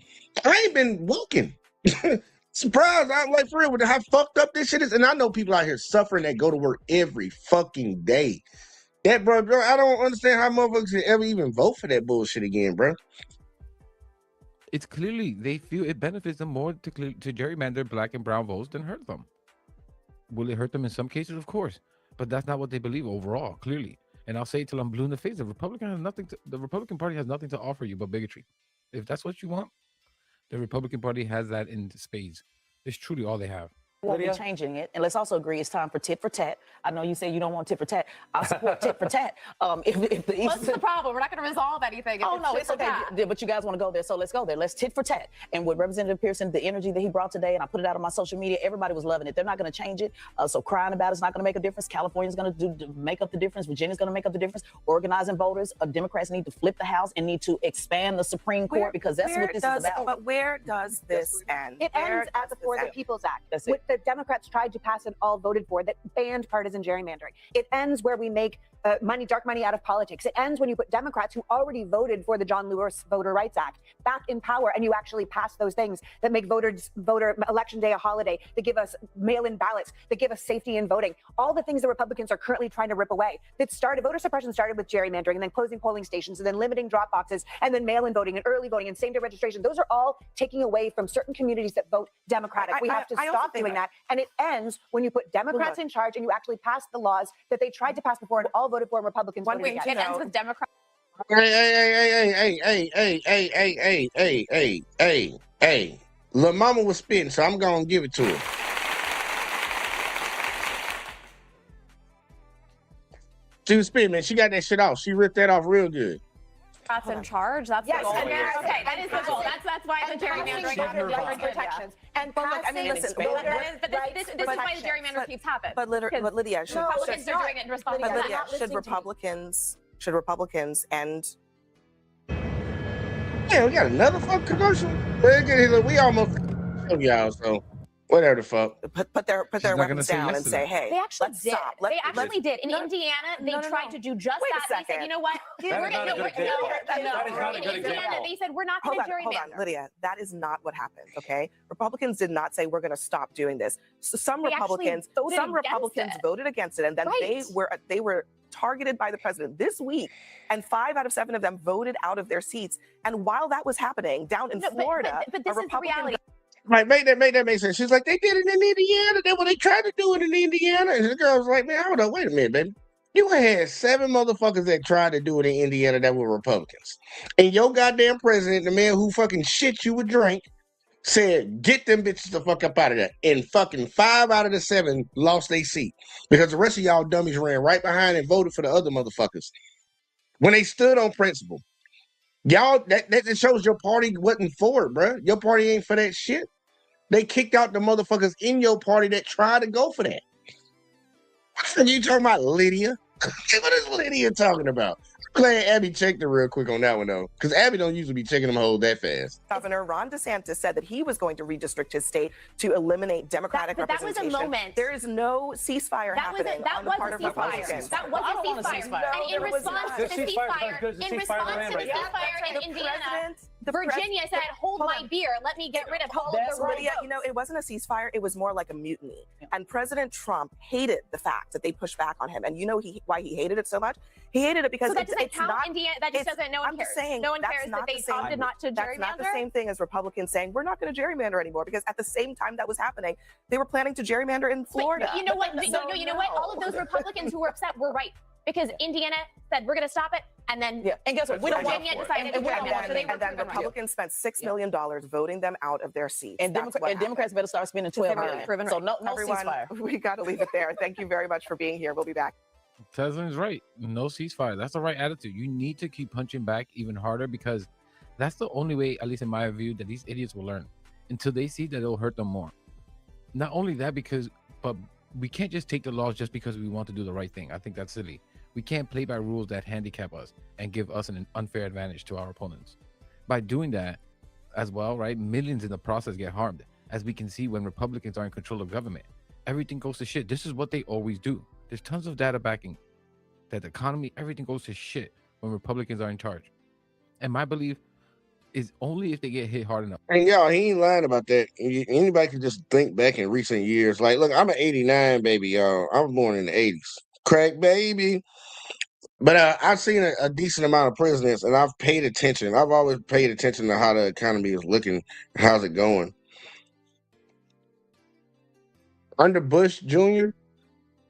I ain't been working. Surprised. I'm like, for real, with how fucked up this shit is. And I know people out here suffering that go to work every fucking day. That, bro, I don't understand how motherfuckers can ever even vote for that bullshit again, bro. It's clearly they feel it benefits them more to gerrymander black and brown votes than hurt them. Will it hurt them in some cases? Of course. But that's not what they believe overall, clearly. And I'll say it till I'm blue in the face. The Republican Party has nothing to offer you but bigotry. If that's what you want, the Republican Party has that in spades. It's truly all they have. We'll be changing it. And let's also agree it's time for tit for tat. I know you say you don't want tit for tat. I support tit for tat. What's the problem? We're not going to resolve anything. Oh, no, it's okay. But you guys want to go there, so let's go there. Let's tit for tat. And with Representative Pearson, the energy that he brought today, and I put it out on my social media, everybody was loving it. They're not going to change it. So crying about it's not going to make a difference. California's going to make up the difference. Virginia's going to make up the difference. Organizing voters, Democrats need to flip the House and need to expand the Supreme Court because that's what this is about. But where does this end? It ends at the For the People's Act, which the Democrats tried to pass and all voted for, that banned partisan gerrymandering. It ends where we make dark money out of politics. It ends when you put Democrats who already voted for the John Lewis Voter Rights Act back in power, and you actually pass those things that make voter election day a holiday, that give us mail-in ballots, that give us safety in voting. All the things the Republicans are currently trying to rip away. Voter suppression started with gerrymandering, and then closing polling stations, and then limiting drop boxes, and then mail-in voting, and early voting, and same-day registration. Those are all taking away from certain communities that vote Democratic. We have to stop doing that. And it ends when you put Democrats in charge and you actually pass the laws that they tried to pass before and all voted for, and Republicans voted against. It ends with Democrats. Hey. Lil' mama was spitting, so I'm going to give it to her. She was spitting, man. She got that shit off. She ripped that off real good. Democrats in charge. That's Yes, the goal. and that's- Okay, that is the goal. That's why the gerrymandering happens. protections. And I mean, listen, this is why the gerrymander keeps happening. But Lydia, Republicans are doing it in response to that. Lydia, should Republicans and Yeah, we got another fuck commercial. We almost y'all, so whatever the fuck. Put their weapons down and say, hey, they actually let's did. stop. They actually did. In Indiana, they tried to do just that. They said, you know what? In Indiana, they said, we're not going to gerrymander. Hold on, Lydia. That is not what happened, okay? Republicans did not say we're going to stop doing this. So some Republicans voted against it, and then they were targeted by the president this week, and 5 out of 7 of them voted out of their seats. And while that was happening down in Florida, but this is the reality. Right, make that make sense. She's like, they did it in Indiana. They tried to do it in Indiana. And the girl was like, man, hold on, wait a minute, baby. You had 7 motherfuckers that tried to do it in Indiana that were Republicans. And your goddamn president, the man who fucking shit you would drink, said, get them bitches the fuck up out of there. And fucking 5 out of the 7 lost their seat. Because the rest of y'all dummies ran right behind and voted for the other motherfuckers. When they stood on principle. Y'all, that shows your party wasn't for it, bruh. Your party ain't for that shit. They kicked out the motherfuckers in your party that tried to go for that. What are you talking about, Lydia? What is Lydia talking about? I'm glad Abby checked it real quick on that one, though. Because Abby don't usually be checking them hoes that fast. Governor Ron DeSantis said that he was going to redistrict his state to eliminate Democratic representation. That was a moment. There is no ceasefire happening on the part of Republicans. That was a ceasefire. And in response to the ceasefire in Indiana, Virginia said, hold my beer. Let me get rid of all of the Lydia, you know, it wasn't a ceasefire. It was more like a mutiny. And President Trump hated the fact that they pushed back on him. And you know why he hated it so much? He hated it because so that doesn't count not, Indiana. That just doesn't. No one cares. No one cares that they opted not to gerrymander. That's not the same thing as Republicans saying we're not going to gerrymander anymore. Because at the same time that was happening, they were planning to gerrymander in Florida. But you know what? You know what? All of those Republicans who were upset were right. Because Indiana said we're going to stop it, and then and guess what? Virginia decided to gerrymander. So and then Republicans spent $6 million voting them out of their seats. And Democrats better start spending $12 million. So no ceasefire. We got to leave it there. Thank you very much for being here. We'll be back. Teslin's right. No ceasefire. That's the right attitude. You need to keep punching back even harder because that's the only way, at least in my view, that these idiots will learn until they see that it'll hurt them more. Not only that, but we can't just take the laws just because we want to do the right thing. I think that's silly. We can't play by rules that handicap us and give us an unfair advantage to our opponents. By doing that as well, right, millions in the process get harmed. As we can see when Republicans are in control of government, everything goes to shit. This is what they always do. There's tons of data backing that the economy, everything goes to shit when Republicans are in charge. And my belief is only if they get hit hard enough. And y'all, he ain't lying about that. Anybody can just think back in recent years. Like, look, I'm an 89 baby, y'all. I was born in the 80s. Crack baby. But I've seen a decent amount of presidents, and I've paid attention. I've always paid attention to how the economy is looking, how's it going. Under Bush Jr.,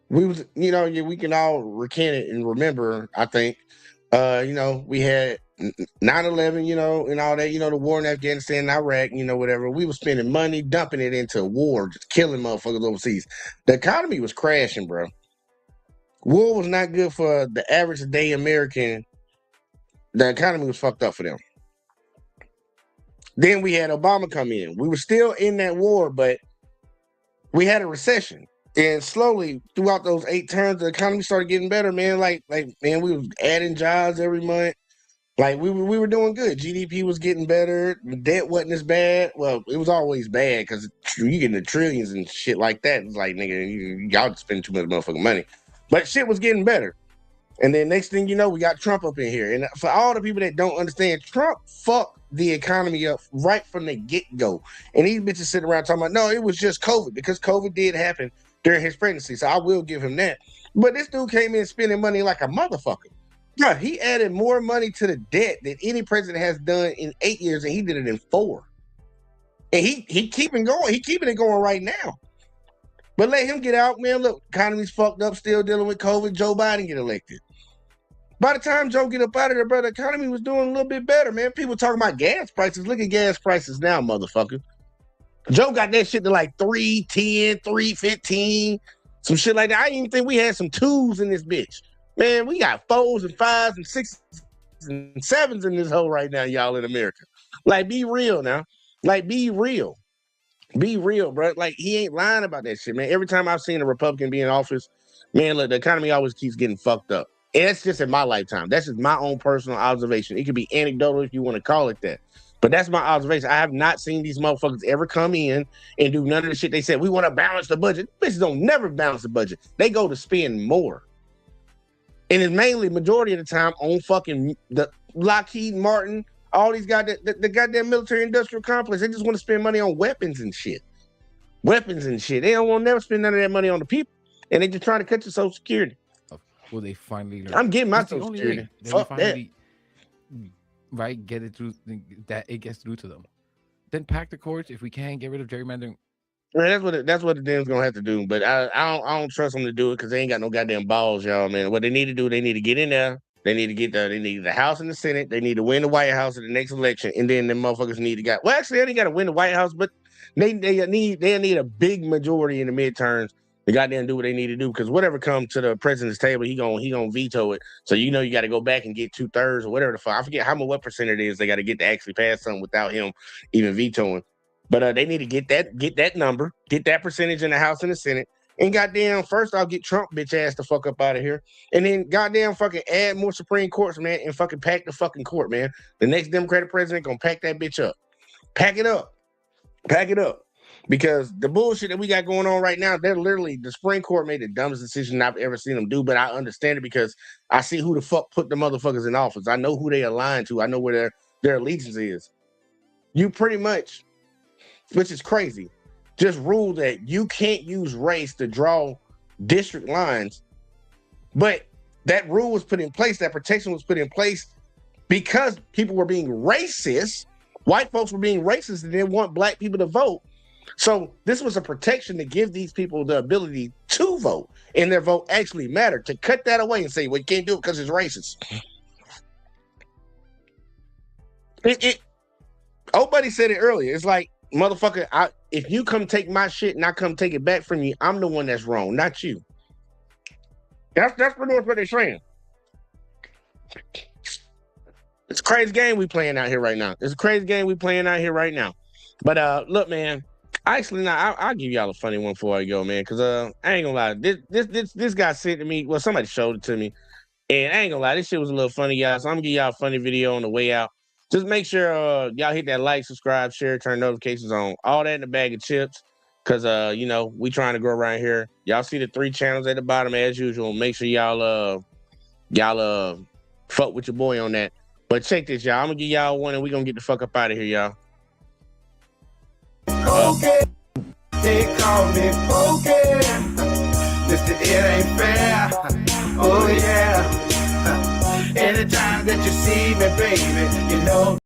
we was, we can all recant it and remember, I think, we had 9/11, and all that, the war in Afghanistan and Iraq, whatever. We were spending money, dumping it into war, just killing motherfuckers overseas. The economy was crashing, bro. War was not good for the average day American. The economy was fucked up for them. Then we had Obama come in. We were still in that war, but we had a recession. And slowly, throughout those 8 terms, the economy started getting better, man. Like, man, we were adding jobs every month. Like, we were doing good. GDP was getting better. The debt wasn't as bad. Well, it was always bad because you get into trillions and shit like that. It's like, nigga, y'all spend too much motherfucking money. But shit was getting better. And then next thing you know, we got Trump up in here. And for all the people that don't understand, Trump fucked the economy up right from the get-go. And these bitches sitting around talking about, no, it was just COVID, because COVID did happen during his pregnancy. So I will give him that. But this dude came in spending money like a motherfucker. Yeah, he added more money to the debt than any president has done in 8 years, and he did it in 4. And he keeping going. He keeping it going right now. But let him get out, man. Look, economy's fucked up, still dealing with COVID. Joe Biden get elected. By the time Joe get up out of there, bro, the economy was doing a little bit better, man. People talking about gas prices. Look at gas prices now, motherfucker. Joe got that shit to like $3.10, $3.15, some shit like that. I didn't even think we had some 2s in this bitch. Man, we got 4s and 5s and 6s and 7s in this hole right now, y'all, in America. Like, be real now. Like, be real. Be real, bro. Like, he ain't lying about that shit, man. Every time I've seen a Republican be in office, man, look, the economy always keeps getting fucked up. And that's just in my lifetime. That's just my own personal observation. It could be anecdotal if you want to call it that. But that's my observation. I have not seen these motherfuckers ever come in and do none of the shit they said. We want to balance the budget. Bitches don't never balance the budget. They go to spend more. And it's mainly, majority of the time, on fucking the Lockheed Martin, all these guys, the goddamn military industrial complex. They just want to spend money on weapons and shit. Weapons and shit. They don't want to never spend none of that money on the people. And they just trying to cut your Social Security. Will they finally learn? I'm getting my Social Security. Fuck that. Right, get it through, that it gets through to them. Then pack the courts. If we can, get rid of gerrymandering. Man, that's what the Dems gonna have to do. But I don't trust them to do it because they ain't got no goddamn balls, y'all, man. What they need to do, they need to get in there. They need to get they need the House and the Senate. They need to win the White House in the next election, and then them motherfuckers need to well, actually, they ain't got to win the White House, but they need a big majority in the midterms. They goddamn do what they need to do, because whatever comes to the president's table, he gonna veto it. So you got to go back and get 2/3 or whatever the fuck. I forget what percent it is they got to get to actually pass something without him even vetoing. But they need to get that number, get that percentage in the House and the Senate, and goddamn, first I'll get Trump bitch ass the fuck up out of here, and then goddamn fucking add more Supreme Courts, man, and fucking pack the fucking court, man. The next Democratic president gonna pack that bitch up, pack it up. Because the bullshit that we got going on right now, the Supreme Court made the dumbest decision I've ever seen them do, but I understand it because I see who the fuck put the motherfuckers in office. I know who they aligned to. I know where their allegiance is. You pretty much, which is crazy, just rule that you can't use race to draw district lines. But that rule was put in place, that protection was put in place because people were being racist. White folks were being racist and didn't want black people to vote. So this was a protection to give these people the ability to vote, and their vote actually mattered. To cut that away and say, well, you can't do it because it's racist. Old buddy said it earlier. It's like, motherfucker, if you come take my shit and I come take it back from you, I'm the one that's wrong, not you. That's pretty much what they're saying. It's a crazy game we playing out here right now. But look, man. Actually, I'll give y'all a funny one before I go, man. Because I ain't gonna lie, this guy sent to me. Well, somebody showed it to me, and I ain't gonna lie, this shit was a little funny, y'all. So I'm gonna give y'all a funny video on the way out. Just make sure y'all hit that like, subscribe, share, turn notifications on. All that in a bag of chips. Because we trying to grow around here. Y'all see the 3 channels at the bottom as usual. Make sure y'all fuck with your boy on that. But check this, y'all. I'm gonna give y'all one, and we gonna get the fuck up out of here, y'all. Okay, they call me Pokey. Mr. It Ain't Fair. Oh yeah. Anytime that you see me, baby, you know